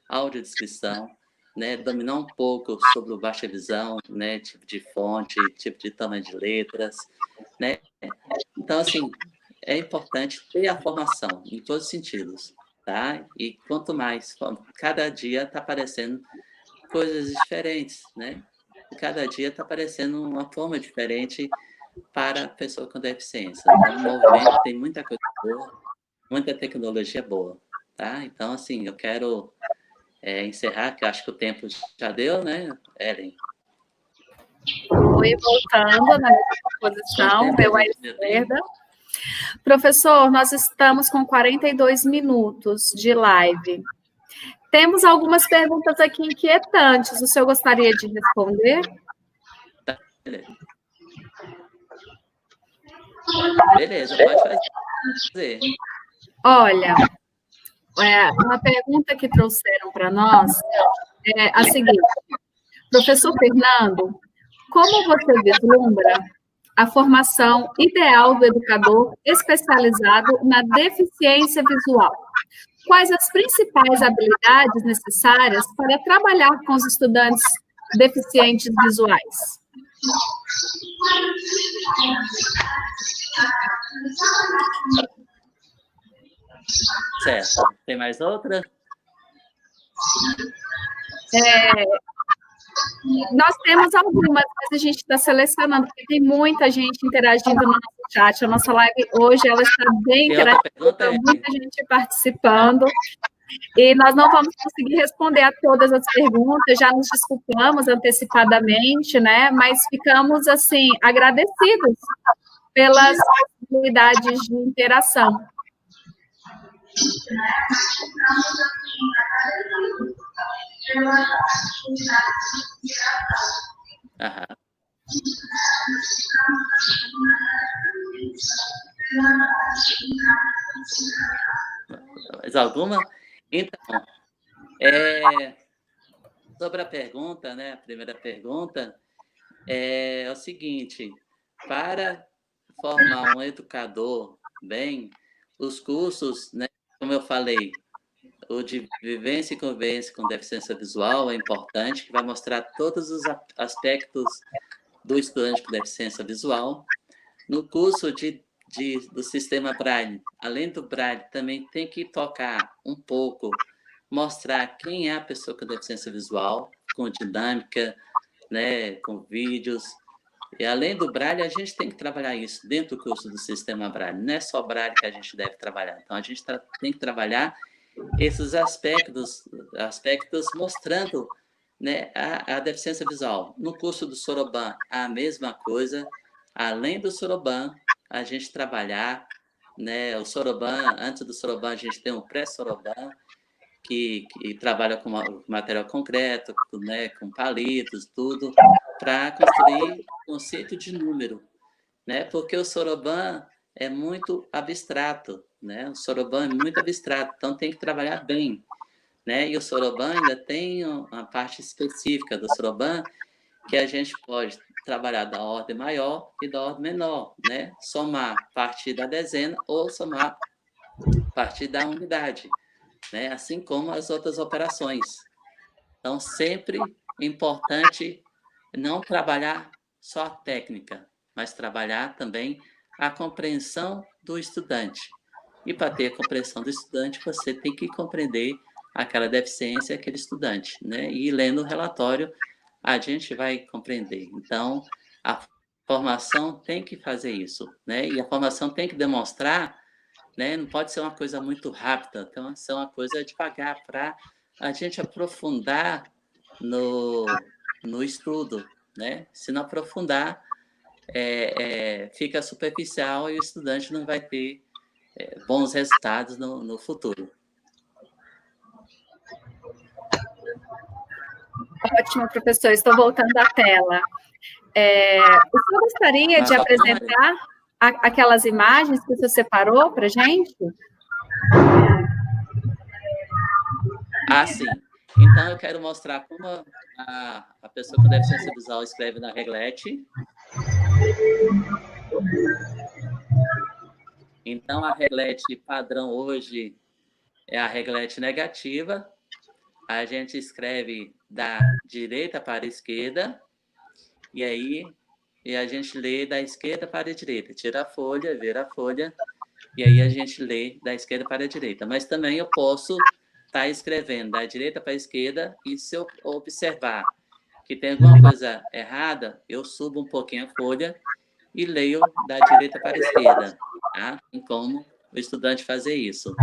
audiodescrição, né, dominar um pouco sobre o baixa visão, né, tipo de fonte, tipo de tamanho de letras, né? Então, assim, é importante ter a formação em todos os sentidos, tá? E quanto mais, cada dia está aparecendo coisas diferentes, né? Cada dia está aparecendo uma forma diferente para a pessoa com deficiência. Então, o movimento tem muita coisa boa, muita tecnologia boa, tá? Então, assim, eu quero encerrar, que acho que o tempo já deu, né, Ellen? Oi, voltando na mesma posição, eu à esquerda. Professor, nós estamos com 42 minutos de live. Temos algumas perguntas aqui inquietantes. O senhor gostaria de responder? Beleza, pode fazer. Olha, uma pergunta que trouxeram para nós é a seguinte. Professor Fernando, como você vislumbra a formação ideal do educador especializado na deficiência visual? Quais as principais habilidades necessárias para trabalhar com os estudantes deficientes visuais? Certo. Tem mais outra? Nós temos algumas, mas a gente está selecionando, porque tem muita gente interagindo no nosso chat. A nossa live hoje ela está bem interativa, tem muita gente participando. E nós não vamos conseguir responder a todas as perguntas, já nos desculpamos antecipadamente, né? Mas ficamos, assim, agradecidos pelas possibilidades de interação. Aham. Mais alguma? Então, sobre a pergunta, né? A primeira pergunta é o seguinte: para formar um educador bem, os cursos, né? Como eu falei, o de vivência e convivência com deficiência visual é importante, que vai mostrar todos os aspectos do estudante com deficiência visual. No curso do sistema Braille, além do Braille, também tem que tocar um pouco, mostrar quem é a pessoa com deficiência visual, com dinâmica, né, com vídeos. E além do Braille, a gente tem que trabalhar isso dentro do curso do sistema Braille. Não é só Braille que a gente deve trabalhar. Então, a gente tem que trabalhar esses aspectos mostrando, né, a deficiência visual. No curso do Soroban, a mesma coisa. Além do Soroban, a gente trabalhar, né, o Soroban, antes do Soroban, a gente tem o pré-Soroban, que trabalha com material concreto, né, com palitos, tudo, para construir conceito de número, né? Porque o Soroban é muito abstrato, né? O Soroban é muito abstrato, então tem que trabalhar bem, né? E o Soroban ainda tem uma parte específica do Soroban que a gente pode trabalhar da ordem maior e da ordem menor, né? Somar a partir da dezena ou somar a partir da unidade, né? Assim como as outras operações. Então, sempre é importante não trabalhar só a técnica, mas trabalhar também a compreensão do estudante. E para ter a compreensão do estudante, você tem que compreender aquela deficiência, aquele estudante, né? E lendo o relatório, a gente vai compreender. Então, a formação tem que fazer isso, né? E a formação tem que demonstrar, né? Não pode ser uma coisa muito rápida, tem que ser uma coisa devagar para a gente aprofundar no estudo, né? Se não aprofundar, fica superficial e o estudante não vai ter bons resultados no futuro. Ótimo, professor. Estou voltando à tela. O senhor gostaria de apresentar aquelas imagens que o senhor separou para a gente? Ah, sim. Então, eu quero mostrar como a pessoa com deficiência visual escreve na reglete. Então, a reglete padrão hoje é a reglete negativa. A gente escreve da direita para a esquerda, e aí a gente lê da esquerda para a direita. Tira a folha, vira a folha, e aí a gente lê da esquerda para a direita. Mas também eu posso estar escrevendo da direita para a esquerda, e se eu observar que tem alguma coisa errada, eu subo um pouquinho a folha e leio da direita para a esquerda. Tá? Tem como o estudante fazer isso.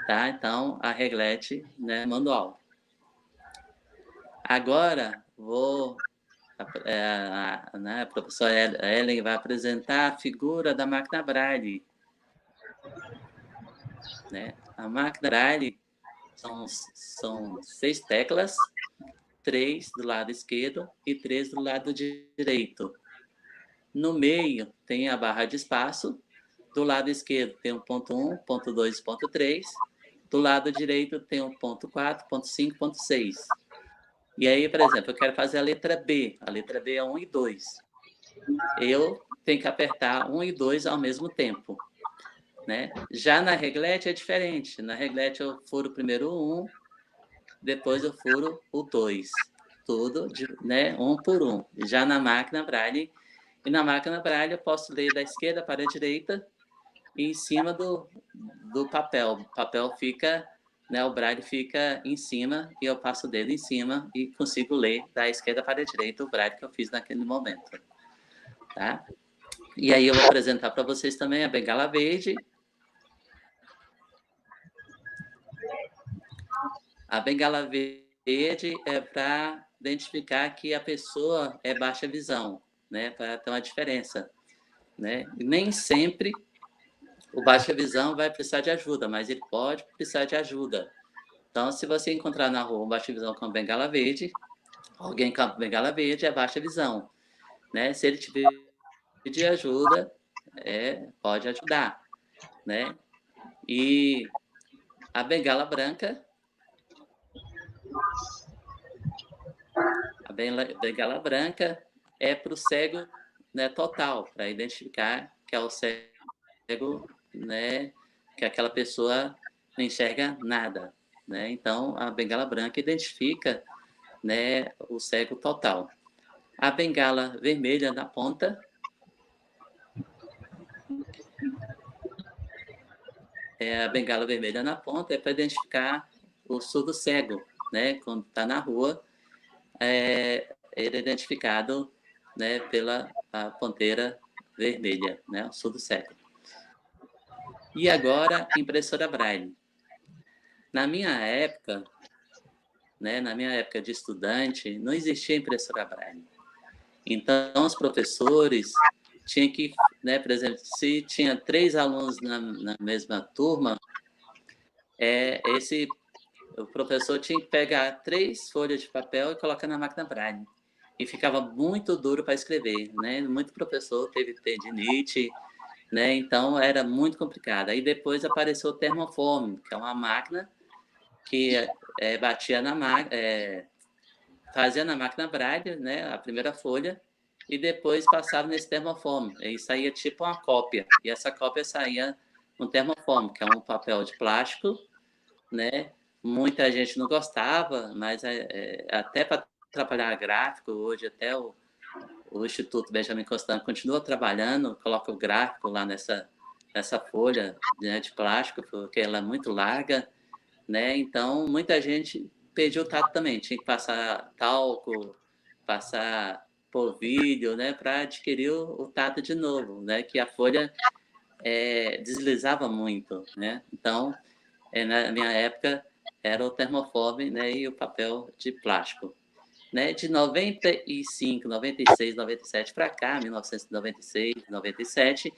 Tá? Então, a reglete, né, manual. Agora, a professora Ellen vai apresentar a figura da máquina Braille. Né? A máquina Braille são 6 teclas, 3 do lado esquerdo e 3 do lado direito. No meio tem a barra de espaço, do lado esquerdo tem o ponto 1, ponto 2, ponto 3, do lado direito tem o ponto 4, ponto 5, ponto 6. E aí, por exemplo, eu quero fazer a letra B. A letra B é 1 e 2. Eu tenho que apertar 1 e 2 ao mesmo tempo. Né? Já na reglete é diferente. Na reglete eu furo primeiro o 1, depois eu furo o 2. Tudo, né? 1 por 1. Já na máquina Braille, e na máquina Braille eu posso ler da esquerda para a direita e em cima do papel. O papel fica, né, o Braille fica em cima e eu passo o dedo em cima e consigo ler da esquerda para a direita o Braille que eu fiz naquele momento. Tá? E aí eu vou apresentar para vocês também a bengala verde. A bengala verde é para identificar que a pessoa é baixa visão, né, para ter uma diferença. Né? E nem sempre o baixa visão vai precisar de ajuda, mas ele pode precisar de ajuda. Então, se você encontrar na rua um baixa visão com bengala verde, alguém com bengala verde é baixa visão. Né? Se ele te pedir ajuda, pode ajudar. Né? E a bengala branca, é para o cego, né, total, para identificar que é o cego, né, que aquela pessoa não enxerga nada. Né? Então, a bengala branca identifica, né, o cego total. A bengala vermelha na ponta a bengala vermelha na ponta é para identificar o surdo cego, né? Quando está na rua, ele é identificado, né, pela a ponteira vermelha, né? O surdo cego. E agora, impressora Braille. Na minha época, né, de estudante, não existia impressora Braille. Então, os professores tinham que, né, por exemplo, se tinha 3 alunos na mesma turma, o professor tinha que pegar 3 folhas de papel e colocar na máquina Braille. E ficava muito duro para escrever, né? Muito professor teve tendinite, né? Então, era muito complicado. Aí depois apareceu o termoform, que é uma máquina que batia na máquina, fazia na máquina Braille, né? A primeira folha, e depois passava nesse termoform. Aí saía tipo uma cópia. E essa cópia saía no termoform, que é um papel de plástico, né? Muita gente não gostava, mas até para trabalhar gráfico, hoje até o Instituto Benjamin Constant continua trabalhando, coloca o gráfico lá nessa folha, né, de plástico, porque ela é muito larga, né? Então, muita gente perdeu o tato também, tinha que passar talco, passar polvilho, né, para adquirir o tato de novo, né? Que a folha deslizava muito, né? Então, na minha época, era o termoforme, né, e o papel de plástico. Né, de 95, 96, 97 para cá, 1996, 97,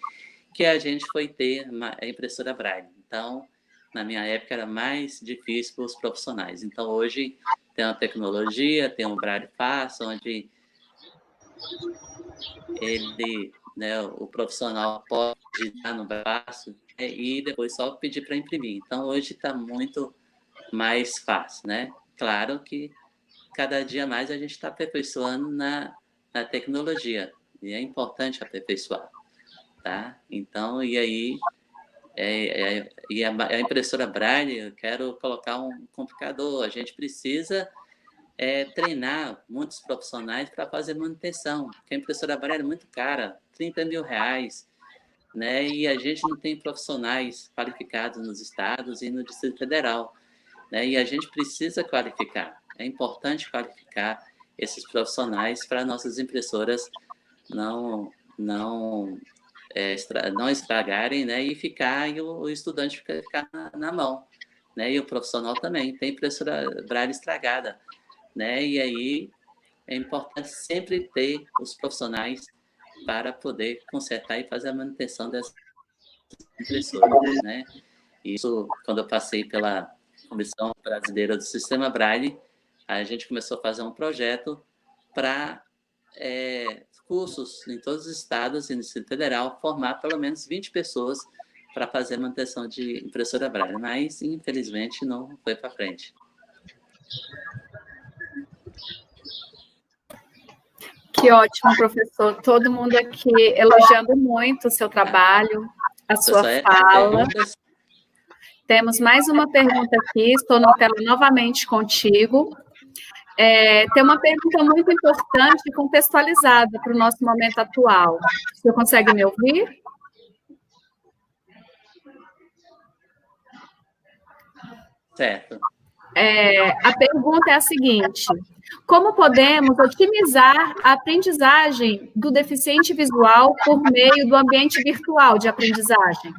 que a gente foi ter a impressora Braille. Então, na minha época, era mais difícil para os profissionais. Então, hoje, tem uma tecnologia, tem um Braille Fácil, onde ele, né, o profissional pode digitar no braço, né, e depois só pedir para imprimir. Então, hoje está muito mais fácil, né? Claro que cada dia mais a gente está aperfeiçoando na tecnologia, e é importante aperfeiçoar, tá? Então, e aí, e a impressora Braille, eu quero colocar um complicador, a gente precisa treinar muitos profissionais para fazer manutenção, porque a impressora Braille é muito cara, R$30 mil, né? E a gente não tem profissionais qualificados nos estados e no Distrito Federal, né? E a gente precisa qualificar, é importante qualificar esses profissionais para nossas impressoras não estragarem, né? E o estudante ficar na mão, né? E o profissional também tem impressora Braille estragada, né? E aí é importante sempre ter os profissionais para poder consertar e fazer a manutenção dessas impressoras, né? Isso, quando eu passei pela Comissão Brasileira do Sistema Braille, a gente começou a fazer um projeto para cursos em todos os estados e no Distrito Federal, formar pelo menos 20 pessoas para fazer manutenção de impressora Braille, mas infelizmente não foi para frente. Que ótimo, professor. Todo mundo aqui elogiando muito o seu trabalho, a sua fala. Temos mais uma pergunta aqui, estou na tela novamente contigo. Tem uma pergunta muito importante e contextualizada para o nosso momento atual. Você consegue me ouvir? Certo. A pergunta é a seguinte: como podemos otimizar a aprendizagem do deficiente visual por meio do ambiente virtual de aprendizagem?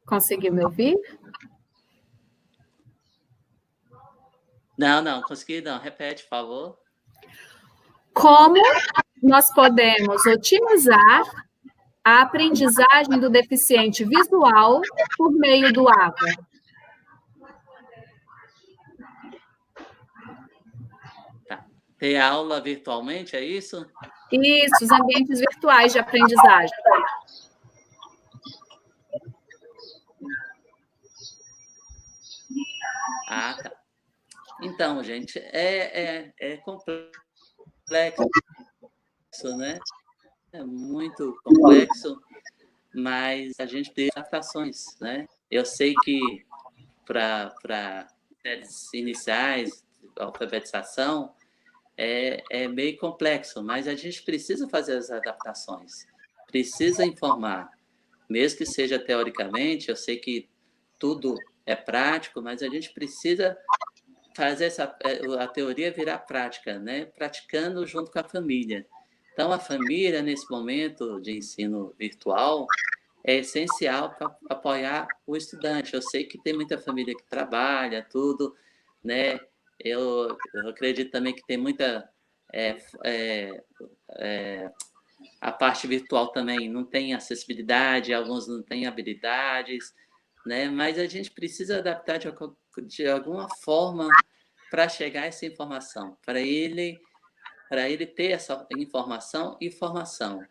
Conseguiu me ouvir? Não, consegui não. Repete, por favor. Como nós podemos otimizar a aprendizagem do deficiente visual por meio do AVA? Tá. Ter aula virtualmente, é isso? Isso, os ambientes virtuais de aprendizagem. Ah, tá. Então, gente, é complexo, né? É muito complexo, mas a gente tem adaptações, né? Eu sei que para séries iniciais, alfabetização, é meio complexo, mas a gente precisa fazer as adaptações, precisa informar, mesmo que seja teoricamente, eu sei que tudo é prático, mas a gente precisa fazer a teoria virar prática, né? Praticando junto com a família. Então, a família, nesse momento de ensino virtual, é essencial para apoiar o estudante. Eu sei que tem muita família que trabalha, tudo, né? Eu acredito também que tem muita... a parte virtual também não tem acessibilidade, alguns não têm habilidades, né? Mas a gente precisa adaptar de alguma forma para chegar a essa informação, para ele ter essa informação e formação.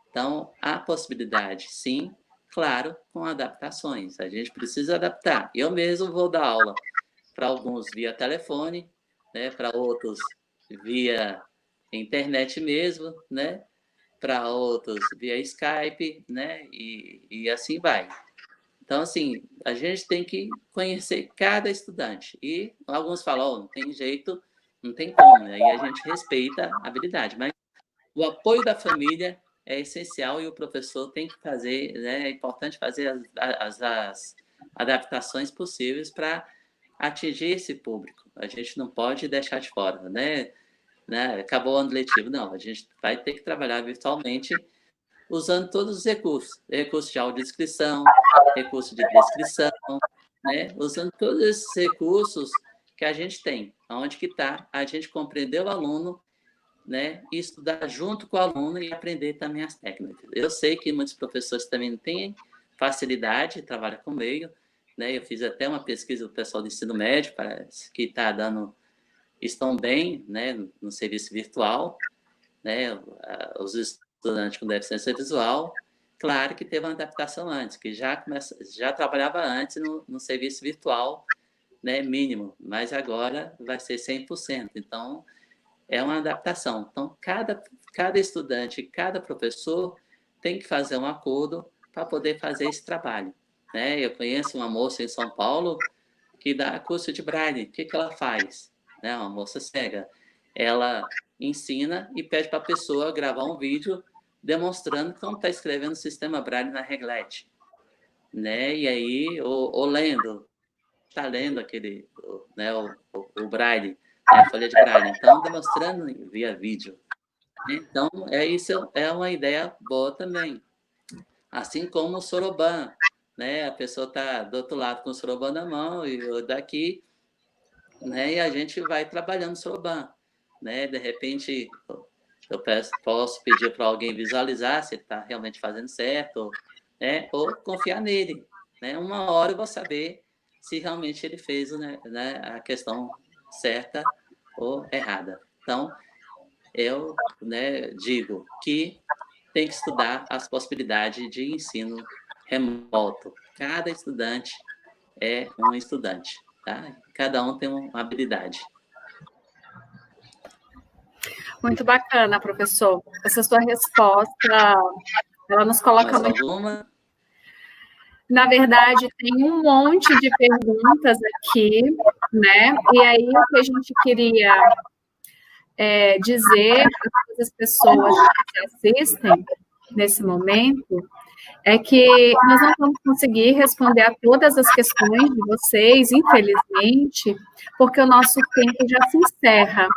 Então, há possibilidade, sim, claro, com adaptações. A gente precisa adaptar. Eu mesmo vou dar aula para alguns via telefone, né, para outros via internet mesmo, né? Para outros via Skype, né? E assim vai. Então, assim, a gente tem que conhecer cada estudante. E alguns falam, oh, não tem jeito, não tem como. Aí a gente respeita a habilidade. Mas o apoio da família é essencial e o professor tem que fazer, né? É importante fazer as adaptações possíveis para atingir esse público. A gente não pode deixar de fora, né? Acabou o ano letivo. Não, a gente vai ter que trabalhar virtualmente usando todos os recursos de audiodescrição, recurso de descrição, né? Usando todos esses recursos que a gente tem. Onde que está? A gente compreender o aluno, né? E estudar junto com o aluno e aprender também as técnicas. Eu sei que muitos professores também não têm facilidade, trabalham com meio, né? Eu fiz até uma pesquisa do pessoal do ensino médio, parece que estão bem, né? No serviço virtual, né? Os estudantes com deficiência visual, claro que teve uma adaptação antes, que já trabalhava antes no serviço virtual, né? Mínimo, mas agora vai ser 100%. Então, é uma adaptação. Então, cada estudante, cada professor tem que fazer um acordo para poder fazer esse trabalho, né? Eu conheço uma moça em São Paulo que dá curso de Braille. O que ela faz? Né? Uma moça cega. Ela ensina e pede para a pessoa gravar um vídeo demonstrando como está escrevendo o sistema Braille na reglete, né? E aí, ou lendo, está lendo aquele, né, o Braille, a folha de Braille. Então, demonstrando via vídeo. Então, isso é uma ideia boa também. Assim como o Soroban, né? A pessoa está do outro lado com o Soroban na mão e eu daqui, né? E a gente vai trabalhando o Soroban, né? De repente, posso pedir para alguém visualizar se ele está realmente fazendo certo, né? Ou confiar nele, né? Uma hora eu vou saber se realmente ele fez, né, a questão certa ou errada. Então, eu, né, digo que tem que estudar as possibilidades de ensino remoto. Cada estudante é um estudante, tá? Cada um tem uma habilidade. Muito bacana, professor. Essa sua resposta, ela nos coloca Mais alguma? Na verdade, tem um monte de perguntas aqui, né? E aí, o que a gente queria dizer a todas as pessoas que assistem nesse momento é que nós não vamos conseguir responder a todas as questões de vocês, infelizmente, porque o nosso tempo já se encerra.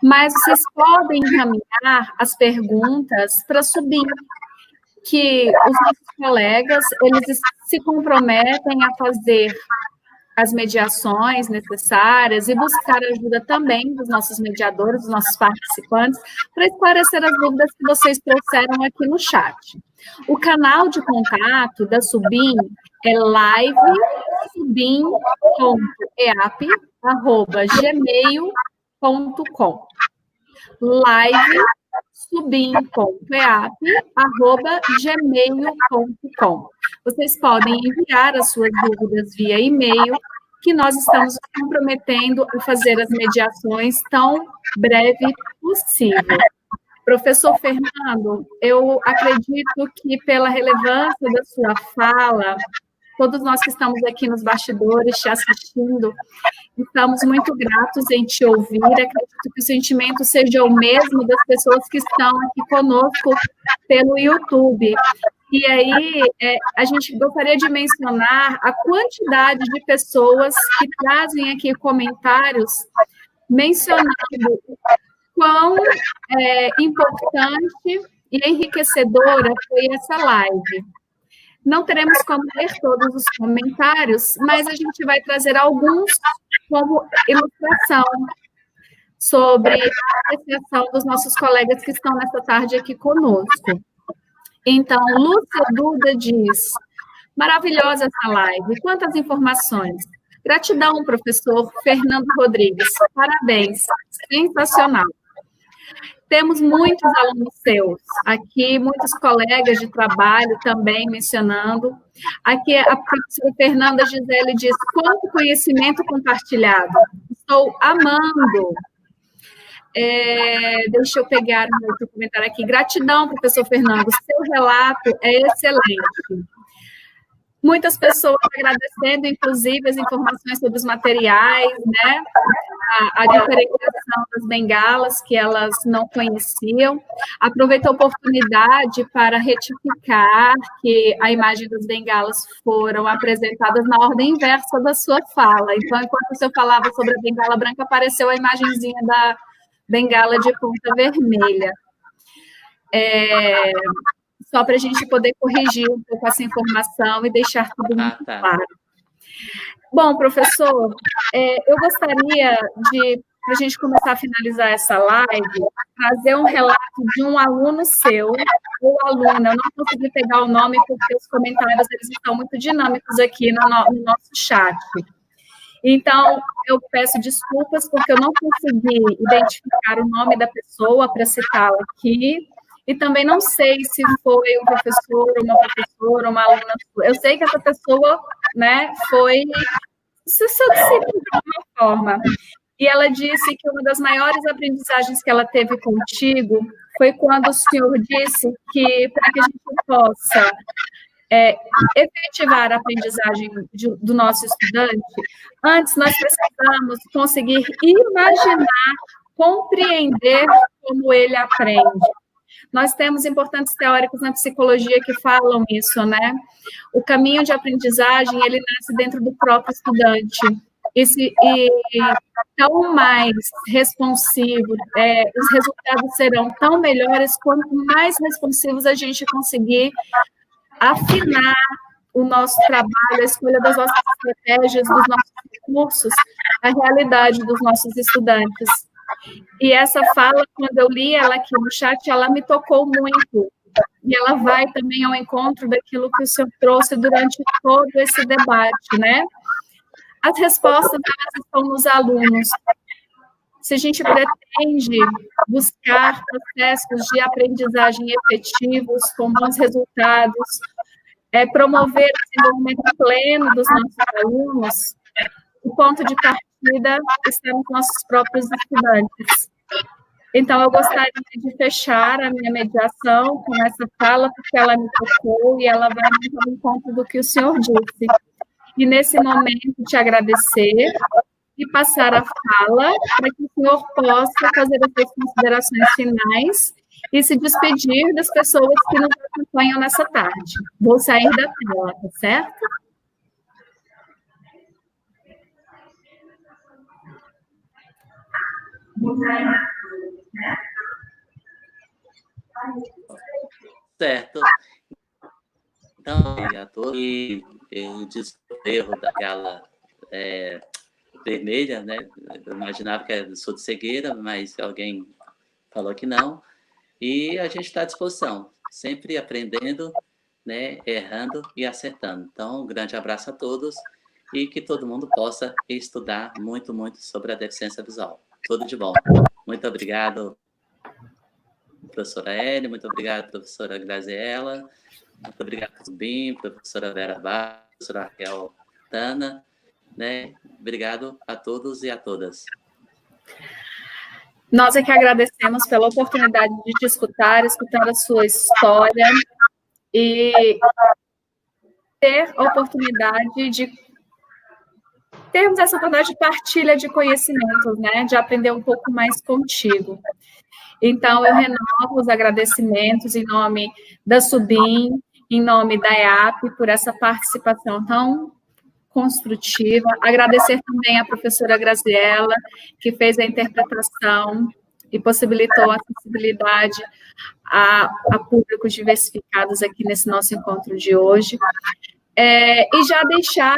Mas vocês podem encaminhar as perguntas para subir, que os nossos colegas, eles se comprometem a fazer as mediações necessárias e buscar ajuda também dos nossos mediadores, dos nossos participantes, para esclarecer as dúvidas que vocês trouxeram aqui no chat. O canal de contato da Subim é livesubim.eap@gmail.com. livesubim.eap@gmail.com. Vocês podem enviar as suas dúvidas via e-mail, que nós estamos comprometendo a fazer as mediações tão breve possível. Professor Fernando, eu acredito que pela relevância da sua fala, todos nós que estamos aqui nos bastidores te assistindo, estamos muito gratos em te ouvir. Acredito que o sentimento seja o mesmo das pessoas que estão aqui conosco pelo YouTube. E aí, a gente gostaria de mencionar a quantidade de pessoas que trazem aqui comentários mencionando quão importante e enriquecedora foi essa live. Não teremos como ler todos os comentários, mas a gente vai trazer alguns como ilustração sobre a apreciação dos nossos colegas que estão nessa tarde aqui conosco. Então, Lúcia Duda diz, maravilhosa essa live, quantas informações. Gratidão, professor Fernando Rodrigues, parabéns, sensacional. Temos muitos alunos seus aqui, muitos colegas de trabalho também mencionando. Aqui a professora Fernanda Gisele diz, quanto conhecimento compartilhado. Estou amando. Deixa eu pegar um outro comentário aqui. Gratidão, professor Fernando, seu relato é excelente. Muitas pessoas agradecendo, inclusive, as informações sobre os materiais, né? A diferenciação das bengalas, que elas não conheciam. Aproveito a oportunidade para retificar que a imagem das bengalas foram apresentadas na ordem inversa da sua fala. Então, enquanto o senhor falava sobre a bengala branca, apareceu a imagenzinha da bengala de ponta vermelha. Só para a gente poder corrigir um pouco essa informação e deixar tudo muito claro. Bom, professor, eu gostaria de, para a gente começar a finalizar essa live, trazer um relato de um aluno seu, ou aluna, eu não consegui pegar o nome porque os comentários eles estão muito dinâmicos aqui no nosso chat. Então, eu peço desculpas porque eu não consegui identificar o nome da pessoa para citá-la aqui, e também não sei se foi um professor, uma professora, uma aluna. Eu sei que essa pessoa, né, foi seu discípulo de alguma forma. E ela disse que uma das maiores aprendizagens que ela teve contigo foi quando o senhor disse que, para que a gente possa efetivar a aprendizagem do nosso estudante, antes nós precisamos conseguir imaginar, compreender como ele aprende. Nós temos importantes teóricos na psicologia que falam isso, né? O caminho de aprendizagem, ele nasce dentro do próprio estudante. E tão mais responsivo, os resultados serão tão melhores quanto mais responsivos a gente conseguir afinar o nosso trabalho, a escolha das nossas estratégias, dos nossos recursos, a realidade dos nossos estudantes. E essa fala, quando eu li ela aqui no chat, ela me tocou muito. E ela vai também ao encontro daquilo que o senhor trouxe durante todo esse debate, né? As respostas, elas estão nos alunos. Se a gente pretende buscar processos de aprendizagem efetivos, com bons resultados, promover o desenvolvimento pleno dos nossos alunos, o ponto de partida está nos nossos próprios estudantes. Então, eu gostaria de fechar a minha mediação com essa fala, porque ela me tocou e ela vai muito ao encontro do que o senhor disse. E, nesse momento, te agradecer e passar a fala para que o senhor possa fazer as suas considerações finais e se despedir das pessoas que nos acompanham nessa tarde. Vou sair da tela, tá certo? Certo. Então, a todos, eu disse o erro daquela vermelha, né? Eu imaginava que era surdo cegueira, mas alguém falou que não. E a gente está à disposição, sempre aprendendo, né? Errando e acertando. Então, um grande abraço a todos e que todo mundo possa estudar muito, muito sobre a deficiência visual. Tudo de bom. Muito obrigado, professora Eli, muito obrigado, professora Graziela, muito obrigado, Zubim, professora Vera Barros, professora Raquel Tana, né? Obrigado a todos e a todas. Nós é que agradecemos pela oportunidade de te escutar a sua história e ter a oportunidade de termos essa oportunidade de partilha de conhecimentos, né? De aprender um pouco mais contigo. Então, eu renovo os agradecimentos em nome da Subim, em nome da EAP, por essa participação tão construtiva. Agradecer também à professora Graziela, que fez a interpretação e possibilitou a acessibilidade a públicos diversificados aqui nesse nosso encontro de hoje. E já deixar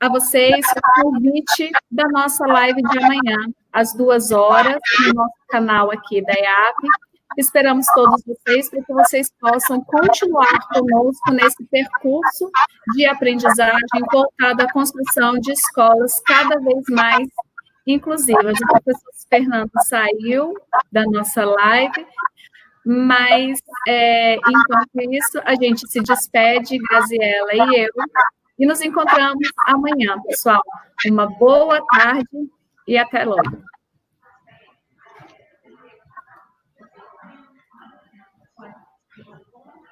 a vocês o convite da nossa live de amanhã, às 14h, no nosso canal aqui da EAP. Esperamos todos vocês para que vocês possam continuar conosco nesse percurso de aprendizagem voltado à construção de escolas cada vez mais inclusivas. O professor Fernando saiu da nossa live, mas, enquanto isso, a gente se despede, Graziela e eu, e nos encontramos amanhã, pessoal. Uma boa tarde e até logo.